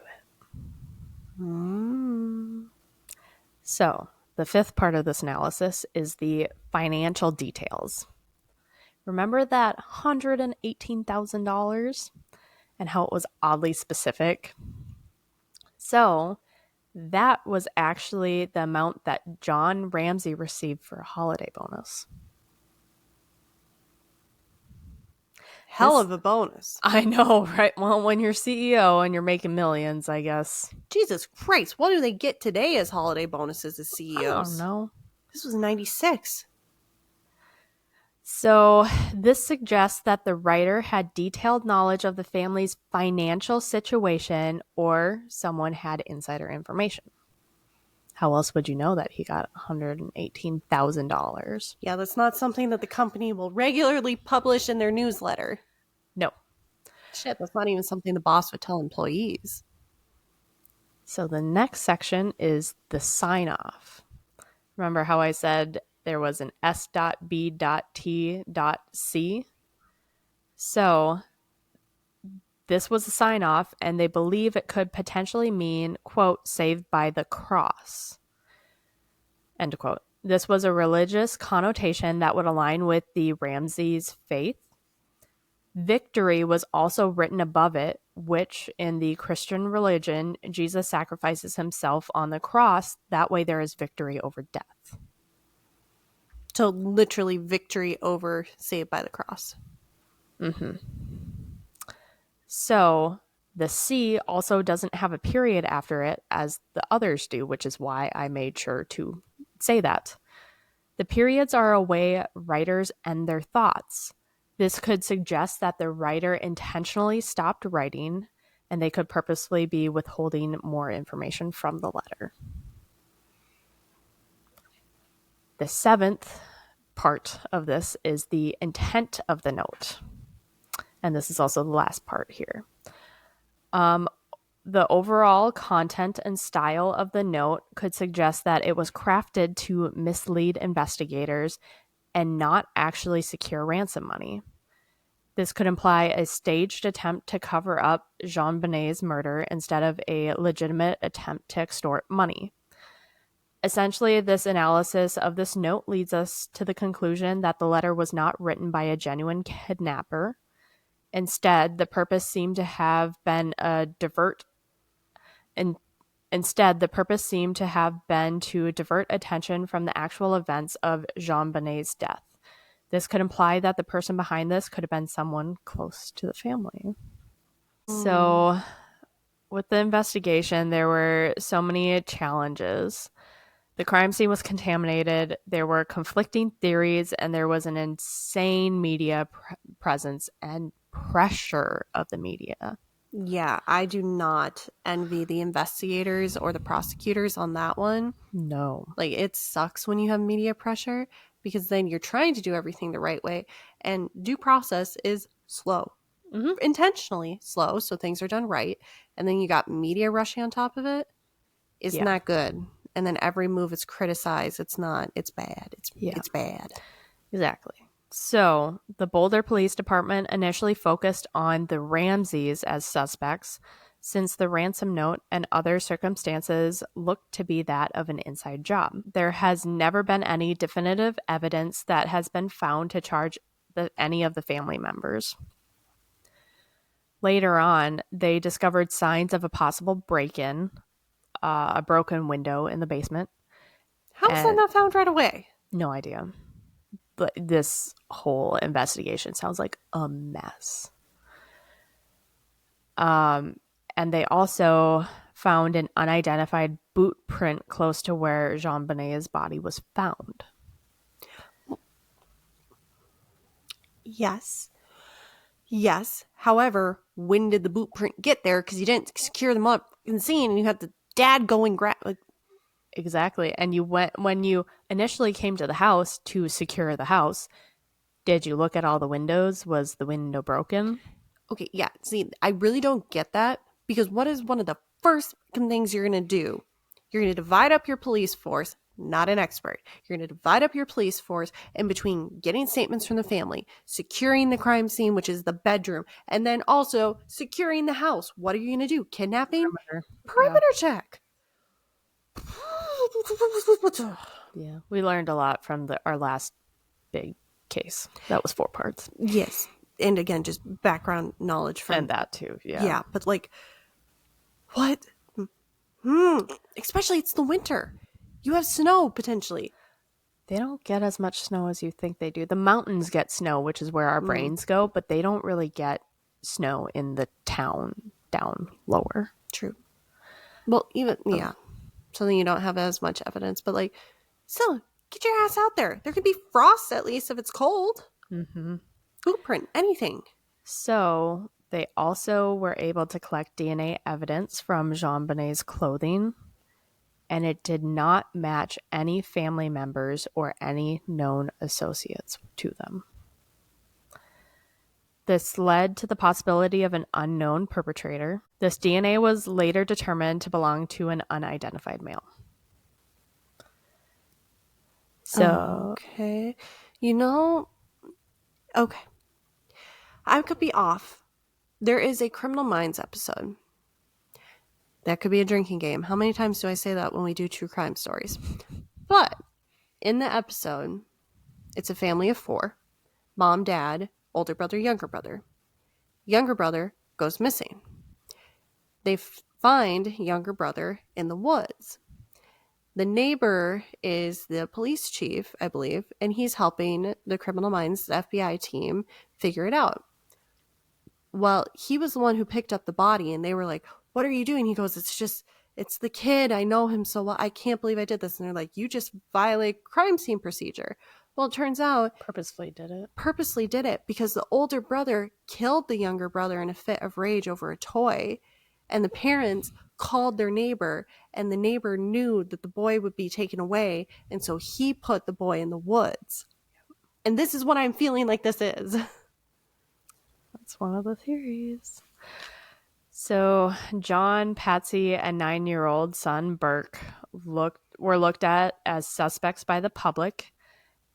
So, the fifth part of this analysis is the financial details. Remember that $118,000 and how it was oddly specific? So, that was actually the amount that John Ramsey received for a holiday bonus. Hell of a bonus. I know, right? Well, when you're CEO and you're making millions, I guess. Jesus Christ, what do they get today as holiday bonuses as CEOs? I don't know. This was 96. So this suggests that the writer had detailed knowledge of the family's financial situation or someone had insider information. How else would you know that he got $118,000? Yeah, that's not something that the company will regularly publish in their newsletter. No. Shit, that's not even something the boss would tell employees. So the next section is the sign-off. Remember how I said There was an S.B.T.C. So this was a sign off, and they believe it could potentially mean, quote, saved by the cross, end quote. This was a religious connotation that would align with the Ramsey's faith. Victory was also written above it, which in the Christian religion, Jesus sacrifices himself on the cross. That way there is victory over death. So literally victory over saved by the cross. Mm-hmm. So the C also doesn't have a period after it as the others do, which is why I made sure to say that. The periods are a way writers end their thoughts. This could suggest that the writer intentionally stopped writing, and they could purposely be withholding more information from the letter. The seventh part of this is the intent of the note. And this is also the last part here. The overall content and style of the note could suggest that it was crafted to mislead investigators and not actually secure ransom money. This could imply a staged attempt to cover up JonBenét's murder instead of a legitimate attempt to extort money. Essentially, this analysis of this note leads us to the conclusion that the letter was not written by a genuine kidnapper. Instead, the purpose seemed to have been to divert attention from the actual events of JonBenét's death. This could imply that the person behind this could have been someone close to the family. So, with the investigation, there were so many challenges. The crime scene was contaminated, there were conflicting theories, and there was an insane media presence and pressure of the media. Yeah, I do not envy the investigators or the prosecutors on that one. No. Like, it sucks when you have media pressure because then you're trying to do everything the right way, and due process is slow. Mm-hmm. Intentionally slow, so things are done right, and then you got media rushing on top of it. Isn't that good? And then every move is criticized. It's not. It's bad. It's bad. Exactly. So the Boulder Police Department initially focused on the Ramseys as suspects, since the ransom note and other circumstances looked to be that of an inside job. There has never been any definitive evidence that has been found to charge any of the family members. Later on, they discovered signs of a possible break-in, a broken window in the basement. How was that not found right away? No idea. But this whole investigation sounds like a mess. And they also found an unidentified boot print close to where JonBenét's body was found. Yes. However, when did the boot print get there? Because you didn't secure them up in the scene, and you had the dad go and grab. Exactly. And when you initially came to the house to secure the house, did you look at all the windows? Was the window broken? Okay, yeah. See, I really don't get that, because what is one of the first things you're going to do? You're going to divide up your police force. Not an expert. You're going to divide up your police force in between getting statements from the family, securing the crime scene, which is the bedroom, and then also securing the house. What are you going to do? Kidnapping? Perimeter check. Yeah, we learned a lot from our last big case. That was 4 parts. Yes. And again, just background knowledge from... And that too, yeah. Yeah, but like, what? Especially it's the winter. You have snow, potentially. They don't get as much snow as you think they do. The mountains get snow, which is where our brains go, but they don't really get snow in the town down lower. True. Well, even, yeah. So then you don't have as much evidence, but like, still, get your ass out there. There could be frost at least if it's cold. Mm-hmm. Footprint, anything. So they also were able to collect DNA evidence from JonBenét's clothing, and it did not match any family members or any known associates to them. This led to the possibility of an unknown perpetrator. This DNA was later determined to belong to an unidentified male. So, okay. Okay. I could be off. There is a Criminal Minds episode. That could be a drinking game. How many times do I say that when we do true crime stories? But in the episode, it's a family of 4. Mom, dad, older brother, younger brother. Younger brother goes missing. They find younger brother in the woods. The neighbor is the police chief, I believe, and he's helping the Criminal Minds FBI team figure it out. Well, he was the one who picked up the body, and they were like, "What are you doing?" He goes, it's the kid. I know him so well. I can't believe I did this. And they're like, "You just violate crime scene procedure." Well, it turns out purposely did it because the older brother killed the younger brother in a fit of rage over a toy, and the parents called their neighbor, and the neighbor knew that the boy would be taken away, and so he put the boy in the woods. And this is what I'm feeling like this is. That's one of the theories. So John, Patsy, and 9-year-old son Burke were looked at as suspects by the public,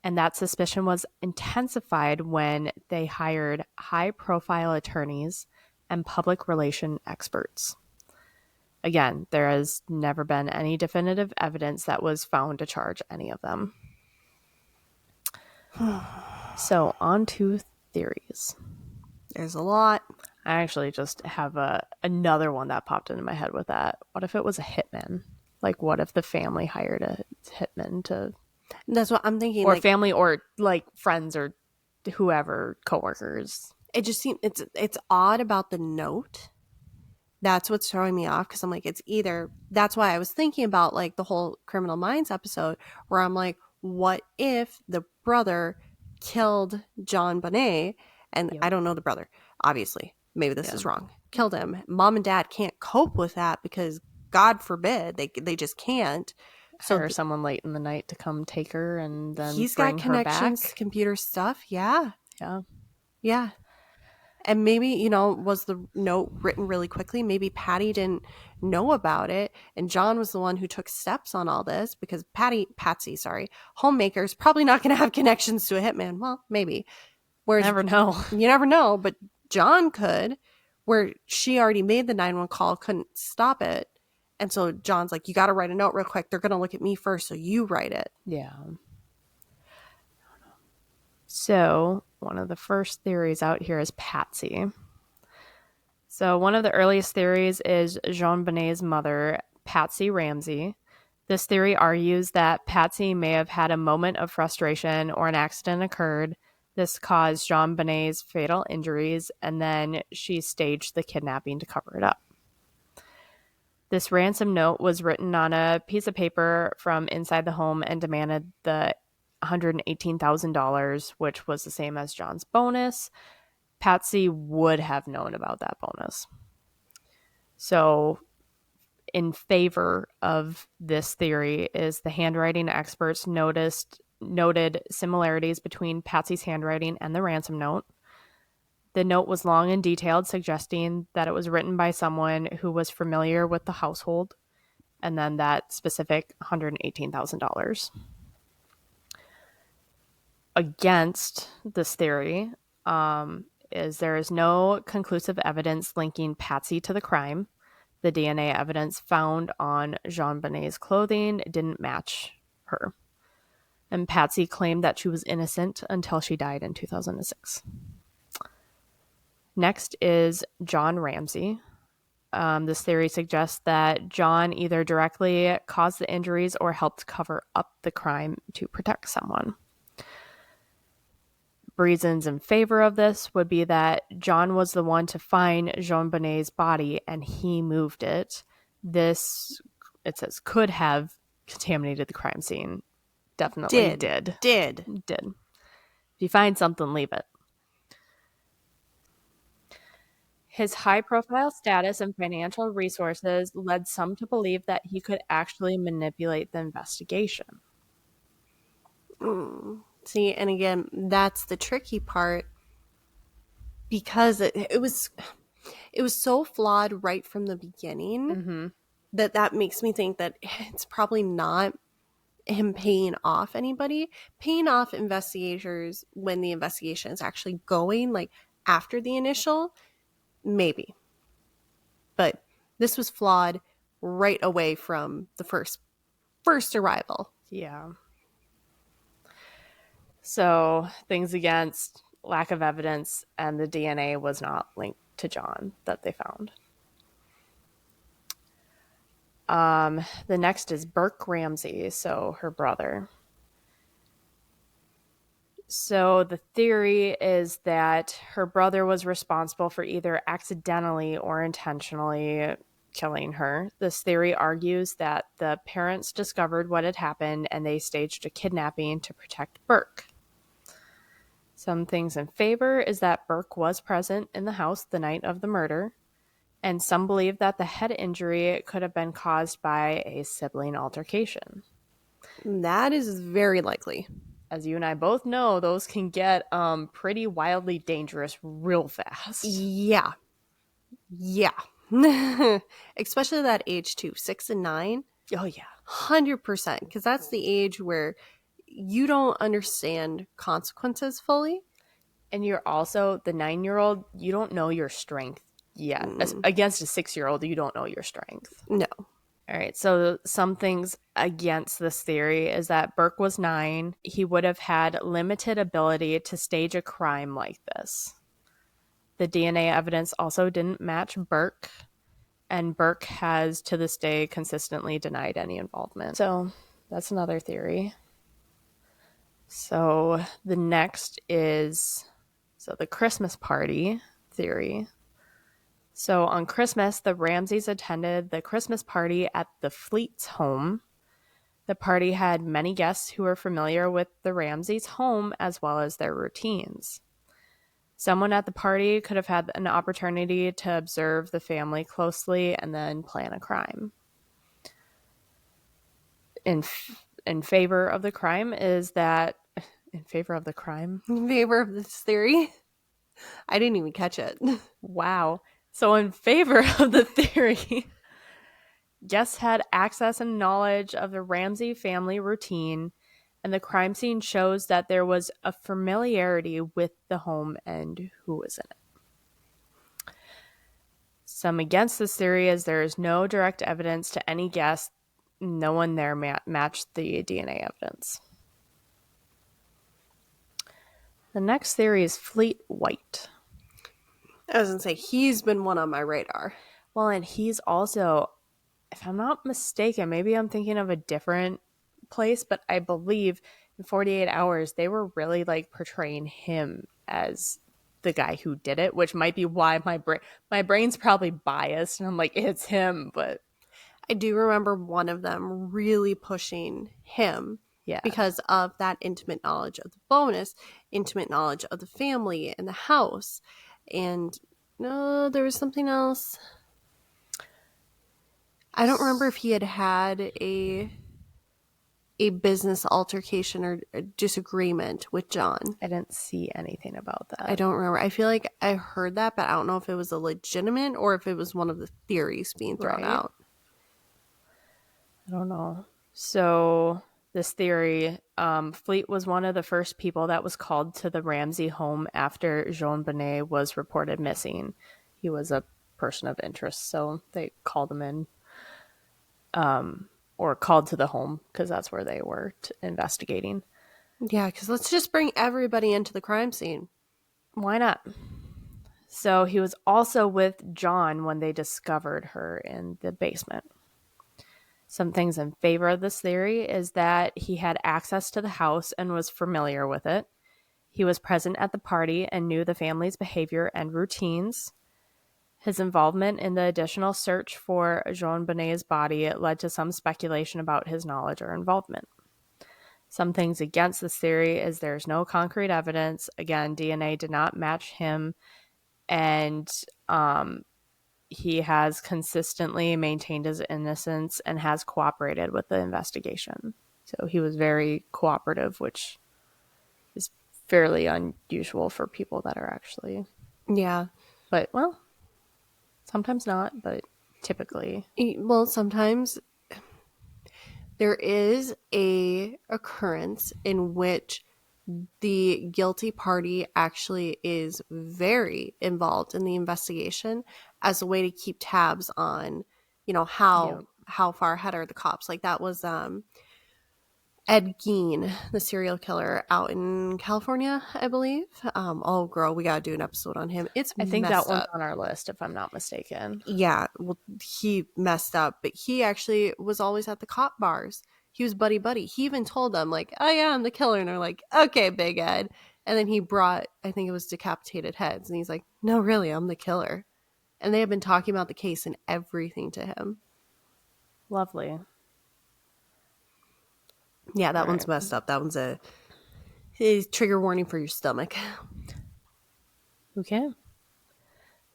and that suspicion was intensified when they hired high-profile attorneys and public relation experts. Again, there has never been any definitive evidence that was found to charge any of them. So on to theories. There's a lot. I actually just have another one that popped into my head with that. What if it was a hitman? Like, what if the family hired a hitman to... That's what I'm thinking. Or like, family, or like friends or whoever, coworkers. It just seems it's odd about the note. That's what's throwing me off, because I'm like, it's either... That's why I was thinking about like the whole Criminal Minds episode, where I'm like, what if the brother killed JonBenét, and Yep. I don't know the brother, obviously. Maybe this is wrong. Killed him. Mom and dad can't cope with that because, God forbid, they just can't. Hire someone late in the night to come take her, and then he's bring got her connections, back. computer stuff. Yeah. Yeah. And maybe, was the note written really quickly? Maybe Patty didn't know about it, and John was the one who took steps on all this, because Patsy, homemaker's probably not going to have connections to a hitman. Well, maybe. Whereas, Never know. You never know, but John could, where she already made the 911 call, couldn't stop it. And so John's like, you got to write a note real quick. They're going to look at me first, so you write it. Yeah. So one of the first theories out here is Patsy. So one of the earliest theories is JonBenét's mother, Patsy Ramsey. This theory argues that Patsy may have had a moment of frustration or an accident occurred. This caused JonBenét's fatal injuries, and then she staged the kidnapping to cover it up. This ransom note was written on a piece of paper from inside the home and demanded the $118,000, which was the same as John's bonus. Patsy would have known about that bonus. So, in favor of this theory is the handwriting experts noted similarities between Patsy's handwriting and the ransom note. The note was long and detailed, suggesting that it was written by someone who was familiar with the household, and then that specific $118,000. Against this theory is there is no conclusive evidence linking Patsy to the crime. The DNA evidence found on JonBenét's clothing didn't match her. And Patsy claimed that she was innocent until she died in 2006. Next is John Ramsey. This theory suggests that John either directly caused the injuries or helped cover up the crime to protect someone. Reasons in favor of this would be that John was the one to find JonBenét's body and he moved it. This, it says, could have contaminated the crime scene. Definitely did. If you find something, leave it. His high-profile status and financial resources led some to believe that he could actually manipulate the investigation. See, and again, that's the tricky part, because it was so flawed right from the beginning that makes me think that it's probably not him paying off anybody. Paying off investigators when the investigation is actually going, like after the initial, maybe. But this was flawed right away from the first arrival. Yeah. So things against, lack of evidence, and the DNA was not linked to John that they found. The next is Burke Ramsey, so her brother. So the theory is that her brother was responsible for either accidentally or intentionally killing her. This theory argues that the parents discovered what had happened and they staged a kidnapping to protect Burke. Some things in favor is that Burke was present in the house the night of the murder, and some believe that the head injury could have been caused by a sibling altercation. That is very likely. As you and I both know, those can get pretty wildly dangerous real fast. Yeah. Especially that age too, 6 and 9. Oh yeah, 100%, because that's the age where you don't understand consequences fully. and you're also the 9-year-old. You don't know your strength yet. Against a 6-year-old, you don't know your strength. No. All right, so some things against this theory is that Burke was 9. He would have had limited ability to stage a crime like this. The DNA evidence also didn't match Burke, and Burke has, to this day, consistently denied any involvement. So that's another theory. So the next is the Christmas party theory. So on Christmas, the Ramseys attended the Christmas party at the Fleets' home. The party had many guests who were familiar with the Ramseys' home as well as their routines. Someone at the party could have had an opportunity to observe the family closely and then plan a crime. In favor of the crime is that... In favor of the crime? In favor of this theory? I didn't even catch it. Wow. So in favor of the theory, guests had access and knowledge of the Ramsey family routine, and the crime scene shows that there was a familiarity with the home and who was in it. Some against this theory is there is no direct evidence to any guess. No one there matched the DNA evidence. The next theory is Fleet White. I was going to say, he's been one on my radar. Well, and he's also, if I'm not mistaken, maybe I'm thinking of a different place, but I believe in 48 Hours, they were really like portraying him as the guy who did it, which might be why my brain's probably biased, and I'm like, it's him, but... I do remember one of them really pushing him. Yeah. Because of that intimate knowledge of the bonus, intimate knowledge of the family and the house. And no, there was something else. I don't remember if he had a business altercation or a disagreement with John. I didn't see anything about that. I don't remember. I feel like I heard that, but I don't know if it was a legitimate or if it was one of the theories being thrown out. I don't know. So this theory, Fleet was one of the first people that was called to the Ramsey home after JonBenét was reported missing. He was a person of interest, so they called him in, or called to the home because that's where they were investigating. Yeah, because let's just bring everybody into the crime scene. Why not? So he was also with John when they discovered her in the basement. Some things in favor of this theory is that he had access to the house and was familiar with it. He was present at the party and knew the family's behavior and routines. His involvement in the additional search for JonBenét's body led to some speculation about his knowledge or involvement. Some things against this theory is there's no concrete evidence. Again, DNA did not match him, and he has consistently maintained his innocence and has cooperated with the investigation. So he was very cooperative, which is fairly unusual for people that are actually... Yeah. But, well, sometimes not, but typically. Well, sometimes There is a occurrence in which the guilty party actually is very involved in the investigation as a way to keep tabs on, Yeah. how far ahead are the cops. Like that was Ed Gein, the serial killer out in California, I believe. Oh, girl, we gotta do an episode on him. It's I think that messed one's up. on our list, if I'm not mistaken. Yeah, well, he messed up, but he actually was always at the cop bars. He was buddy buddy. He even told them, like, "Oh yeah, I'm the killer," and they're like, "Okay, Big Ed." And then he brought, I think it was decapitated heads, and he's like, "No, really, I'm the killer." And they have been talking about the case and everything to him. Lovely. Yeah, that All one's right. messed up. That one's a trigger warning for your stomach. Okay.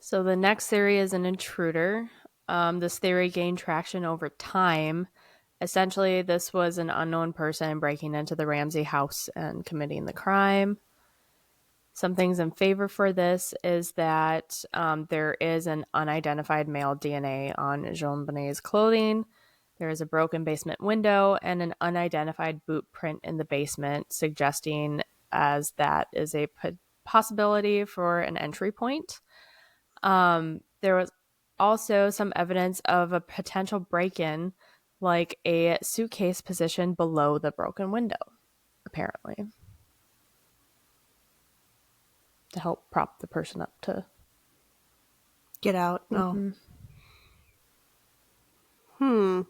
So the next theory is an intruder. This theory gained traction over time. Essentially, this was an unknown person breaking into the Ramsey house and committing the crime. Some things in favor for this is that there is an unidentified male DNA on JonBenét's clothing. There is a broken basement window and an unidentified boot print in the basement, suggesting as that is a possibility for an entry point. There was also some evidence of a potential break-in, like a suitcase positioned below the broken window, apparently, to help prop the person up to. Get out. Mm-hmm. Oh.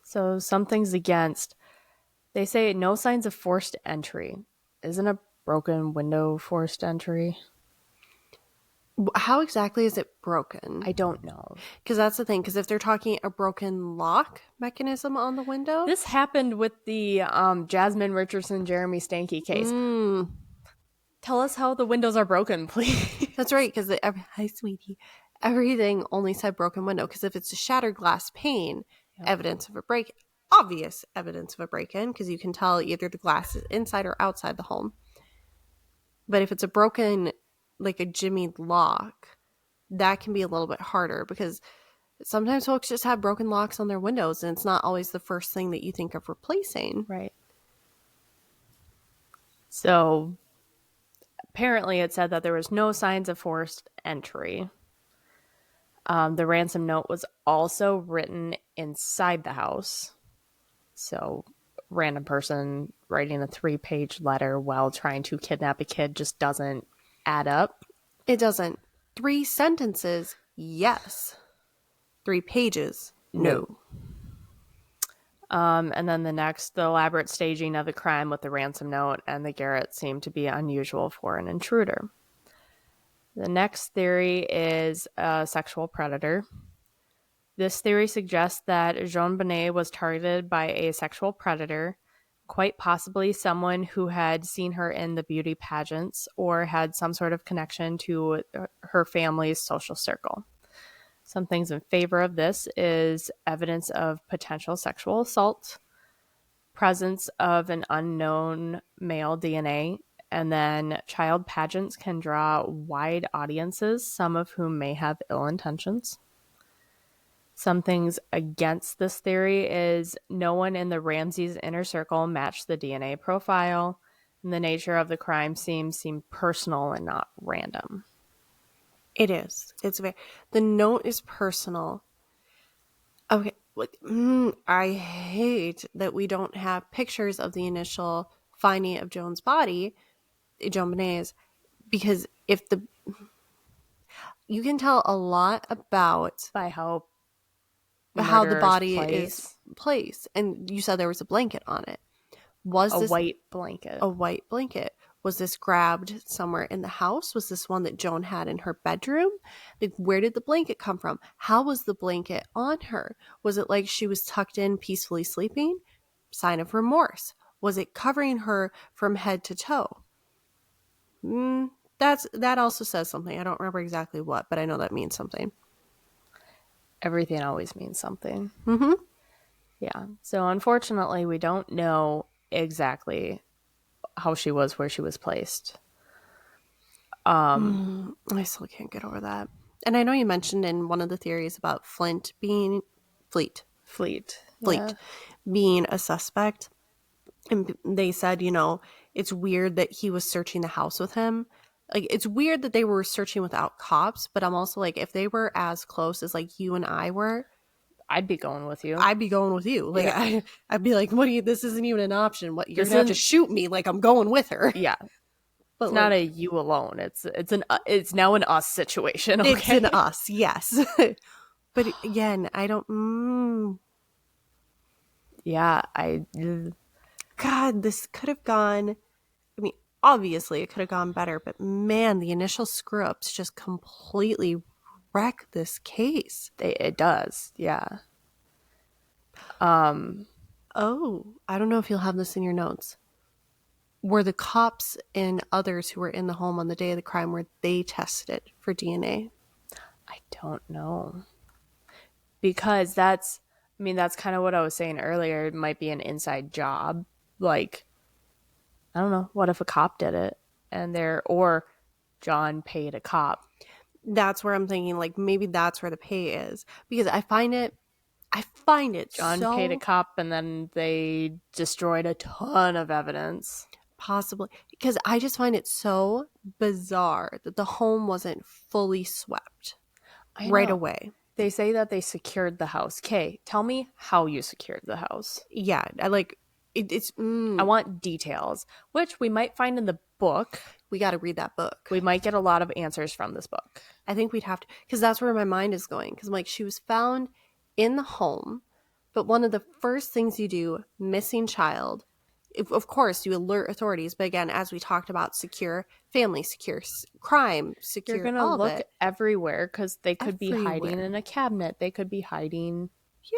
So something's against. They say no signs of forced entry. Isn't a broken window forced entry? How exactly is it broken? I don't know. Because that's the thing. Because if they're talking a broken lock mechanism on the window, This happened with the Jasmine Richardson Jeremy Stanky case. Tell us how the windows are broken, please. That's right. Because hi, sweetie, everything only said broken window. Because if it's a shattered glass pane, evidence of a break, obvious evidence of a break-in, because you can tell either the glass is inside or outside the home. But if it's a broken, like a jimmied lock, that can be a little bit harder because sometimes folks just have broken locks on their windows and it's not always the first thing that you think of replacing. Right. So apparently it said that there was no signs of forced entry. The ransom note was also written inside the house. So random person writing a 3-page letter while trying to kidnap a kid just doesn't add up. It doesn't. 3 sentences, yes. 3 pages, no. And then the elaborate staging of the crime with the ransom note and the garret seemed to be unusual for an intruder. The next theory is a sexual predator. This theory suggests that JonBenét was targeted by a sexual predator, quite possibly someone who had seen her in the beauty pageants or had some sort of connection to her family's social circle. Some things in favor of this is evidence of potential sexual assault, presence of an unknown male DNA, and then child pageants can draw wide audiences, some of whom may have ill intentions. Some things against this theory is no one in the Ramseys' inner circle matched the DNA profile, and the nature of the crime seemed personal and not random. It is. The note is personal. Okay. I hate that we don't have pictures of the initial finding of Joan's body, JonBenét's, because you can tell a lot about By how the body is placed. And you said there was a blanket on it. Was this white blanket? A white blanket. Was this grabbed somewhere in the house? Was this one that Joan had in her bedroom? Like, where did the blanket come from? How was the blanket on her? Was it like she was tucked in peacefully sleeping? Sign of remorse. Was it covering her from head to toe? That also says something. I don't remember exactly what, but I know that means something. Everything always means something. Mm-hmm. Yeah. So unfortunately, we don't know exactly how she was, where she was placed. I still can't get over that. And I know you mentioned in one of the theories about Fleet Yeah. being a suspect. And they said, it's weird that he was searching the house with him. Like, it's weird that they were searching without cops, but I'm also like, if they were as close as like you and I were, I'd be going with you. I'd be going with you. Like, Yeah. I'd be like, this isn't even an option. What, you're This gonna have to isn't- shoot me? Like, I'm going with her. Yeah. But It's like, not a you alone. It's now an us situation. it's Okay. an us, yes. But again, I don't. Yeah. God, this could have gone. I mean, obviously, it could have gone better, but man, the initial screw ups just completely wreck this case. It does. Yeah. Oh, I don't know if you'll have this in your notes. Were the cops and others who were in the home on the day of the crime, were they tested for DNA? I don't know. Because that's kind of what I was saying earlier. It might be an inside job. Like, I don't know. What if a cop did it or John paid a cop? That's where I'm thinking, like, maybe that's where the pay is. Because I find it John paid a cop and then they destroyed a ton of evidence. Possibly. Because I just find it so bizarre that the home wasn't fully swept right away. They say that they secured the house. Kay, tell me how you secured the house. Yeah, I like it's. I want details, which we might find in the book. We got to read that book. We might get a lot of answers from this book. I think we'd have to, because that's where my mind is going. Because I'm like, she was found in the home, but one of the first things you do, missing child, of course, you alert authorities. But again, as we talked about, secure family, secure crime, secure. You're gonna look everywhere because they could be hiding in a cabinet. They could be hiding.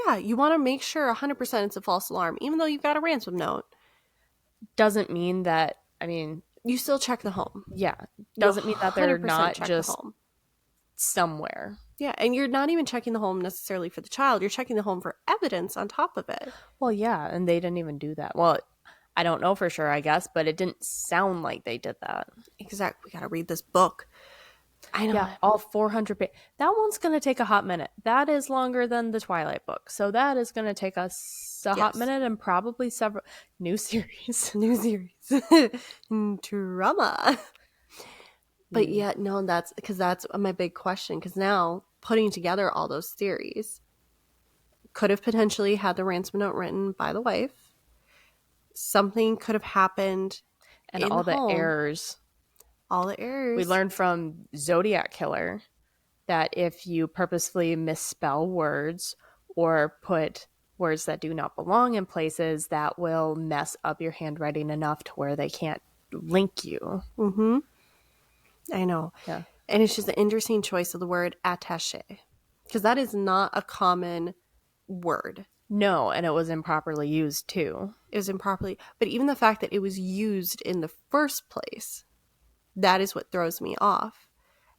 Yeah, you want to make sure 100% it's a false alarm, even though you've got a ransom note. Doesn't mean that. I mean, you still check the home. Yeah, doesn't mean that they're not just somewhere. Yeah, and you're not even checking the home necessarily for the child. You're checking the home for evidence on top of it. Well, yeah, and they didn't even do that. Well, I don't know for sure, I guess, but it didn't sound like they did that. Exactly. We got to read this book. I know. Yeah, all 400 pages. That one's going to take a hot minute. That is longer than the Twilight book. So that is going to take us a hot minute and probably several new series. Drama. But yeah, no, that's my big question. Because now putting together all those theories could have potentially had the ransom note written by the wife. Something could have happened, and all the errors. All the errors. We learned from Zodiac Killer that if you purposefully misspell words or put words that do not belong in places, that will mess up your handwriting enough to where they can't link you. Mm-hmm. I know. Yeah. And it's just an interesting choice of the word attaché, because that is not a common word. No, and it was improperly used too. It was improperly, but even the fact that it was used in the first place, that is what throws me off.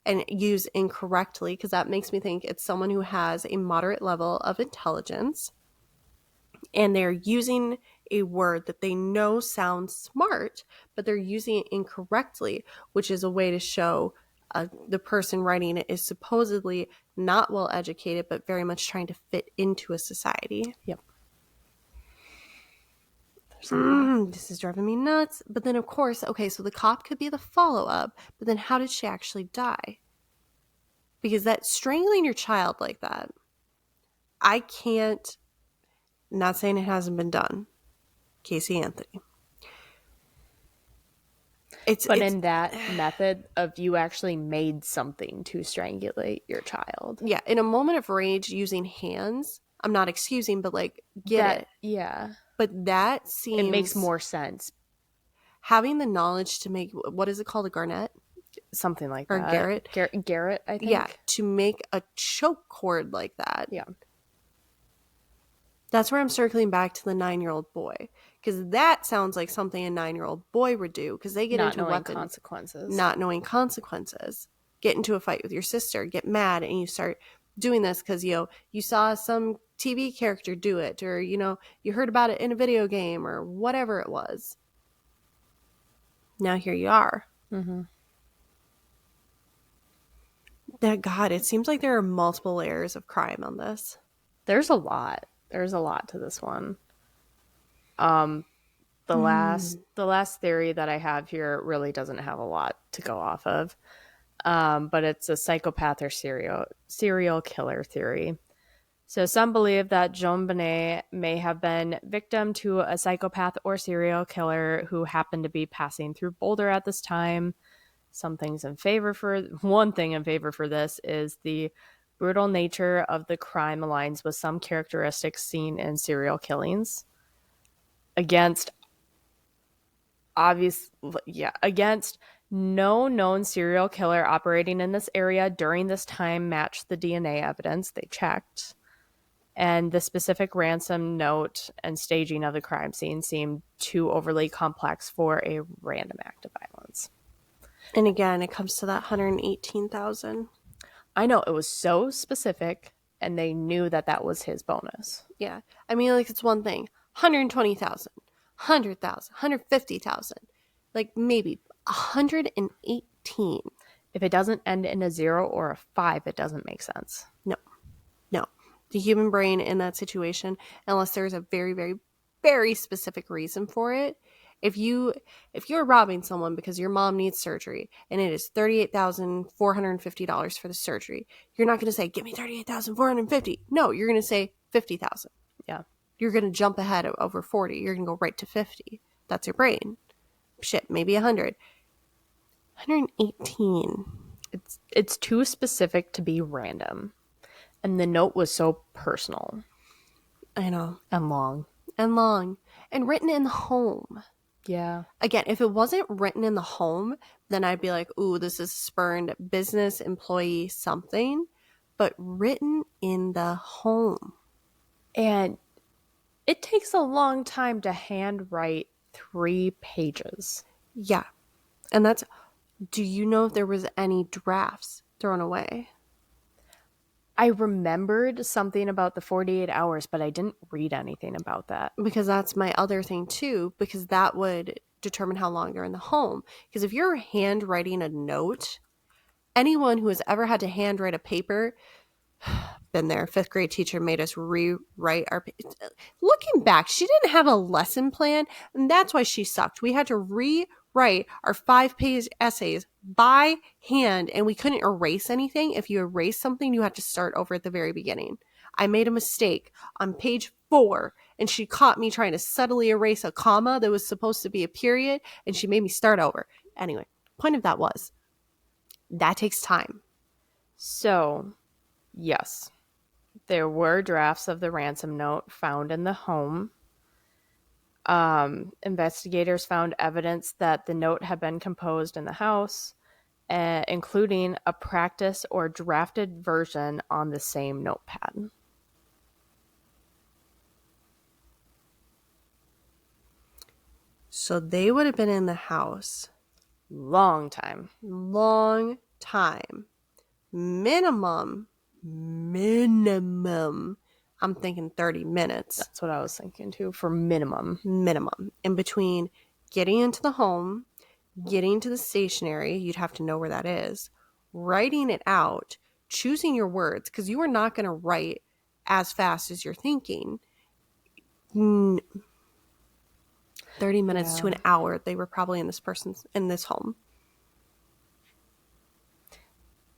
And used incorrectly, because that makes me think it's someone who has a moderate level of intelligence and they're using a word that they know sounds smart, but they're using it incorrectly, which is a way to show the person writing it is supposedly not well educated, but very much trying to fit into a society. Yep. This is driving me nuts. But then, of course, okay, so the cop could be the follow-up, but then how did she actually die? Because that strangling your child like that, I can't, not saying it hasn't been done, Casey Anthony. But in that method of you actually made something to strangulate your child. Yeah, in a moment of rage using hands, I'm not excusing, but like, get it. Yeah. But that seems... It makes more sense. Having the knowledge to make, what is it called, a garnet? Something like or that. Or Garrett, I think. Yeah, to make a choke cord like that. Yeah. That's where I'm circling back to the 9-year-old boy. Because that sounds like something a 9-year-old boy would do. Because they get into weapons. Consequences. Not knowing consequences. Get into a fight with your sister. Get mad. And you start doing this because, you saw some TV character do it. Or, you heard about it in a video game. Or whatever it was. Now here you are. Mm-hmm. God, it seems like there are multiple layers of crime on this. There's a lot. There's a lot to this one. The last theory that I have here really doesn't have a lot to go off of, but it's a psychopath or serial killer theory. So some believe that JonBenét may have been victim to a psychopath or serial killer who happened to be passing through Boulder at this time. One thing in favor for this is the brutal nature of the crime aligns with some characteristics seen in serial killings. Against no known serial killer operating in this area during this time matched the DNA evidence they checked. And the specific ransom note and staging of the crime scene seemed too overly complex for a random act of violence. And again, it comes to that 118,000. I know, it was so specific, and they knew that that was his bonus. Yeah. I mean, like, it's one thing. 120,000, 100,000, 150,000. Like, maybe 118. If it doesn't end in a 0 or a 5, it doesn't make sense. No. The human brain in that situation, unless there's a very, very, very specific reason for it. If you're robbing someone because your mom needs surgery and it is $38,450 for the surgery, you're not going to say, give me $38,450. No, you're going to say $50,000. Yeah. You're going to jump ahead over 40. You're going to go right to 50. That's your brain. Shit, maybe 100. 118. It's too specific to be random. And the note was so personal. I know. And long. And written in the home. Yeah. Again, if it wasn't written in the home, then I'd be like, ooh, this is spurned business employee something. But written in the home. And it takes a long time to handwrite 3 pages. Yeah. And do you know if there was any drafts thrown away? I remembered something about the 48 hours, but I didn't read anything about that. Because that's my other thing too, because that would determine how long they're in the home. Because if you're handwriting a note, anyone who has ever had to handwrite a paper, been there. 5th grade teacher made us rewrite our. Looking back, she didn't have a lesson plan, and that's why she sucked. We had to rewrite our 5-page essays by hand, and we couldn't erase anything. If you erase something, you had to start over at the very beginning. I made a mistake on page 4, and she caught me trying to subtly erase a comma that was supposed to be a period, and she made me start over. Anyway, point of that was that takes time. So, yes, there were drafts of the ransom note found in the home. Investigators found evidence that the note had been composed in the house, including a practice or drafted version on the same notepad. So they would have been in the house. Long time. Minimum. I'm thinking 30 minutes. That's what I was thinking too, for minimum. In between getting into the home, getting to the stationery, you'd have to know where that is, writing it out, choosing your words, because you are not going to write as fast as you're thinking. 30 minutes to an hour, they were probably in this home.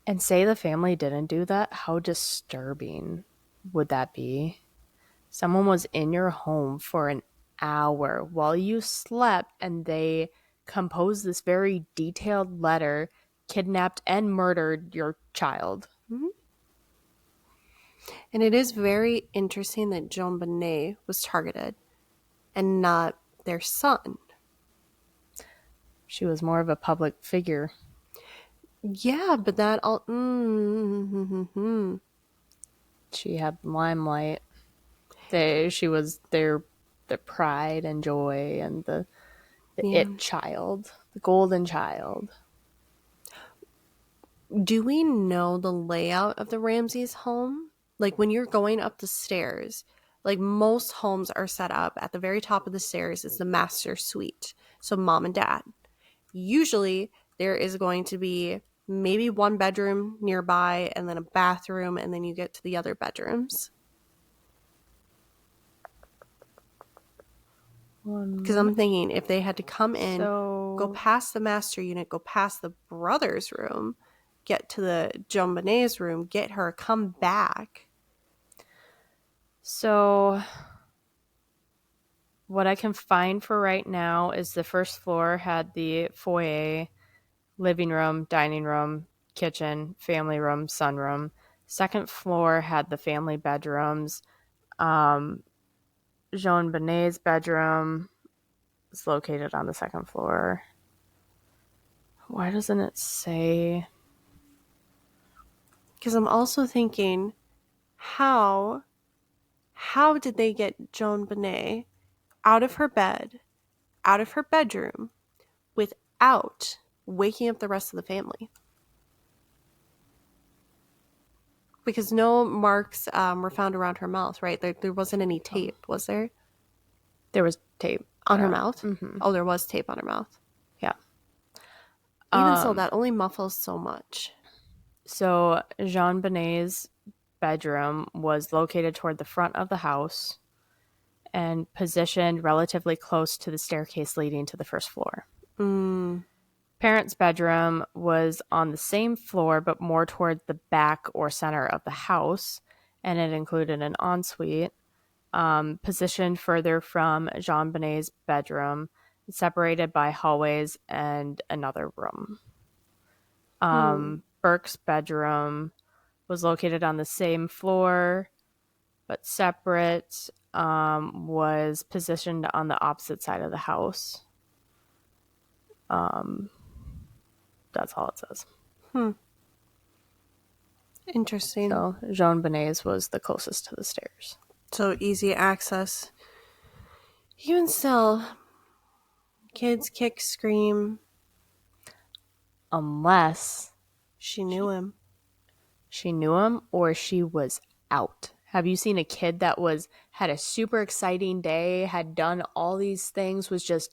And say the family didn't do that, how disturbing would that be? Someone was in your home for an hour while you slept, and they composed this very detailed letter, kidnapped and murdered your child. Mm-hmm. And it is very interesting that JonBenét was targeted and not their son. She was more of a public figure. Yeah, but that all. She had limelight. She was the pride and joy and the it child, the golden child. Do we know the layout of the Ramseys' home? Like when you're going up the stairs, like most homes are set up at the very top of the stairs is the master suite. So mom and dad. Usually there is going to be maybe one bedroom nearby and then a bathroom, and then you get to the other bedrooms. Because I'm thinking if they had to come in, So go past the master unit, go past the brother's room, get to the JonBenét's room, get her, come back. So what I can find for right now is the first floor had the foyer, living room, dining room, kitchen, family room, sunroom. Second floor had the family bedrooms. JonBenét's bedroom is located on the second floor. Why doesn't it say? Because I'm also thinking, how did they get JonBenét out of her bed, out of her bedroom, without waking up the rest of the family? Because no marks were found around her mouth, right? There wasn't any tape, was there? There was tape On her mouth? Mm-hmm. Oh, there was tape on her mouth. Yeah. Even so, that only muffles so much. So JonBenét's bedroom was located toward the front of the house and positioned relatively close to the staircase leading to the first floor. Parents' bedroom was on the same floor, but more toward the back or center of the house, and it included an ensuite, positioned further from JonBenét's bedroom, separated by hallways and another room. Burke's bedroom was located on the same floor, but separate, was positioned on the opposite side of the house. That's all it says. Interesting. So JonBenét's was the closest to the stairs. So easy access. Even still, kids kick, scream. Unless She knew him. she knew him or she was out. Have you seen a kid that had a super exciting day, had done all these things, was just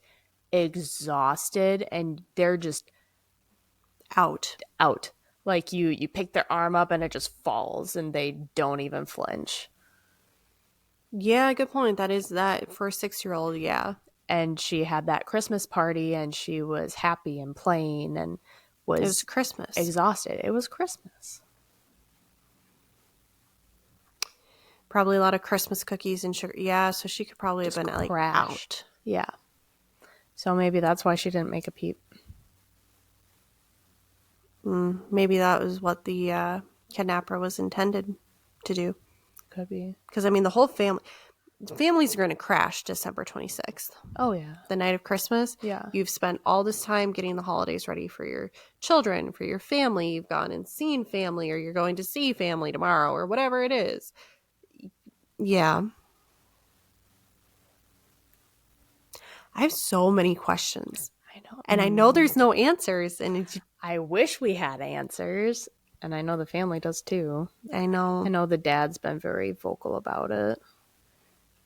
exhausted, and they're just Out. Like you pick their arm up and it just falls and they don't even flinch. Yeah, good point. That is that for a 6-year-old, yeah. And she had that Christmas party and she was happy and playing and It was Christmas. exhausted. It was Christmas. Probably a lot of Christmas cookies and sugar. Yeah, so she could probably Just have been like crashed. out. Yeah. So maybe that's why she didn't make a peep. Maybe that was what the kidnapper was intended to do. Could be. Because, I mean, the whole families are going to crash December 26th. Oh, yeah. The night of Christmas. Yeah. You've spent all this time getting the holidays ready for your children, for your family. You've gone and seen family, or you're going to see family tomorrow, or whatever it is. Yeah. I have so many questions. I know. And I know there's no answers. And I wish we had answers. And I know the family does too. I know. I know the dad's been very vocal about it.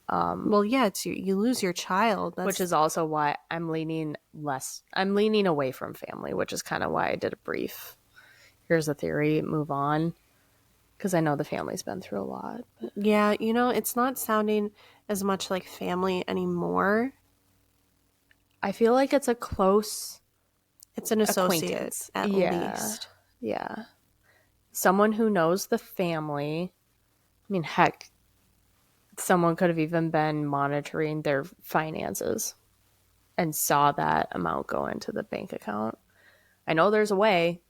Well, yeah, it's you lose your child. Which is also why I'm leaning away from family, which is kind of why I did a brief. Here's a theory, move on. Because I know the family's been through a lot. But. Yeah, it's not sounding as much like family anymore. I feel like it's a close... It's an associate, at least. Yeah. Someone who knows the family. I mean, heck, someone could have even been monitoring their finances and saw that amount go into the bank account. I know there's a way.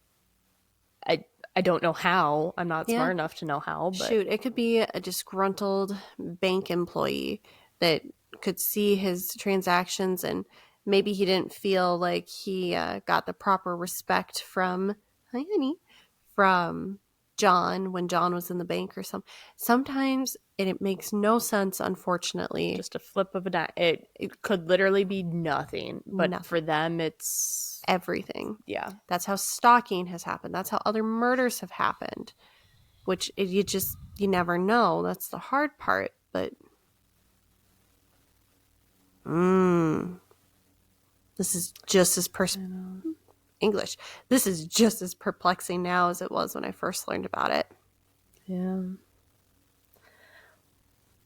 I don't know how. I'm not smart enough to know how. But. Shoot, it could be a disgruntled bank employee that could see his transactions, and maybe he didn't feel like he got the proper respect from John when John was in the bank or something. Sometimes it makes no sense, unfortunately. Just a flip of a dime. It could literally be nothing, but for them it's everything. Yeah. That's how stalking has happened. That's how other murders have happened, which you never know. That's the hard part, but this is just as English. This is just as perplexing now as it was when I first learned about it. Yeah.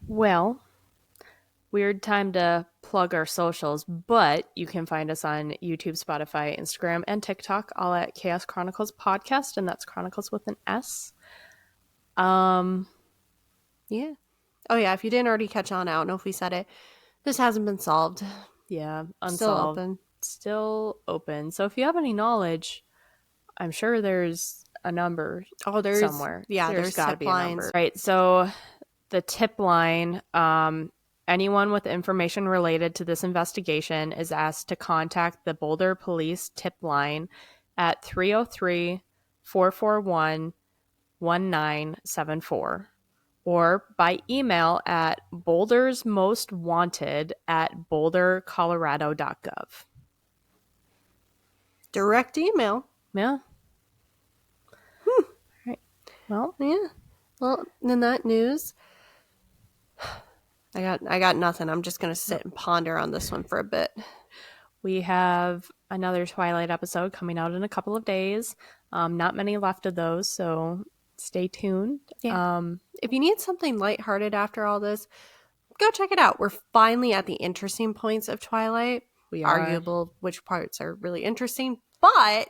Well, weird time to plug our socials, but you can find us on YouTube, Spotify, Instagram, and TikTok, all at Chaos Chronicles Podcast, and that's Chronicles with an S. Yeah. Oh, yeah. If you didn't already catch on, I don't know if we said it. This hasn't been solved. Yeah, Still Unsolved. open. Still open. So if you have any knowledge, I'm sure there's a number somewhere. Yeah, there's got to tip be a number. lines. Right, so the tip line, anyone with information related to this investigation is asked to contact the Boulder Police tip line at 303-441-1974 or by email at bouldersmostwanted@bouldercolorado.gov. Direct email. Yeah. All right. Well, yeah. Well, in that news, I got nothing. I'm just gonna sit and ponder on this one for a bit. We have another Twilight episode coming out in a couple of days. Not many left of those, so stay tuned. Yeah. If you need something lighthearted after all this, go check it out. We're finally at the interesting points of Twilight. We are. Arguable which parts are really interesting, but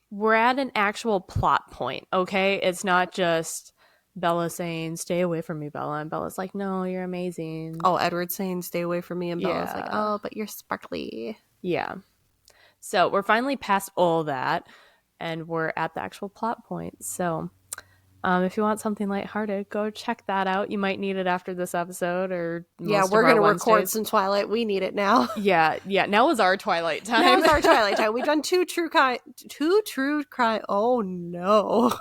we're at an actual plot point, okay? It's not just Bella saying, "Stay away from me, Bella," and Bella's like, "No, you're amazing." Oh, Edward saying, "Stay away from me," and Bella's like, "Oh, but you're sparkly." Yeah. So we're finally past all that, and we're at the actual plot point. So if you want something lighthearted, go check that out. You might need it after this episode, or we're going to record some Twilight. We need it now. Yeah. Now is our Twilight time. Now is our Twilight time. We've done two true crime. Oh no.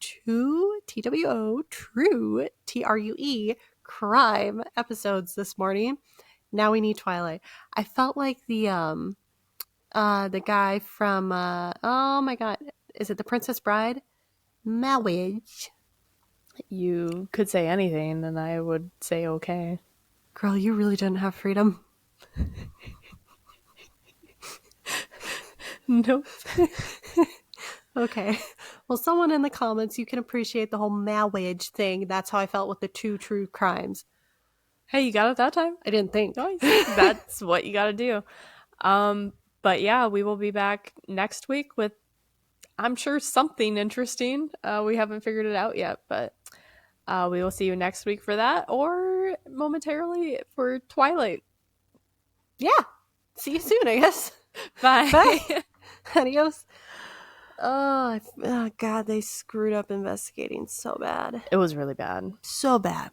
2 TWO true TRUE crime episodes this morning. Now we need Twilight. I felt like the guy from oh my god, is it The Princess Bride? Marriage. You could say anything and I would say okay. Girl, you really didn't have freedom. Nope. Okay. Well, someone in the comments, you can appreciate the whole marriage thing. That's how I felt with the 2 true crimes. Hey, you got it that time? I didn't think. Nice. That's what you got to do. But yeah, we will be back next week with, I'm sure, something interesting. We haven't figured it out yet, but we will see you next week for that, or momentarily for Twilight. Yeah. See you soon, I guess. Bye. Bye. Adios. Oh, God, they screwed up investigating so bad. It was really bad. So bad.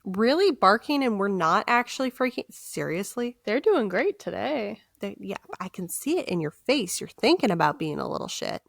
Really barking and we're not actually freaking? Seriously? They're doing great today. Yeah, I can see it in your face. You're thinking about being a little shit.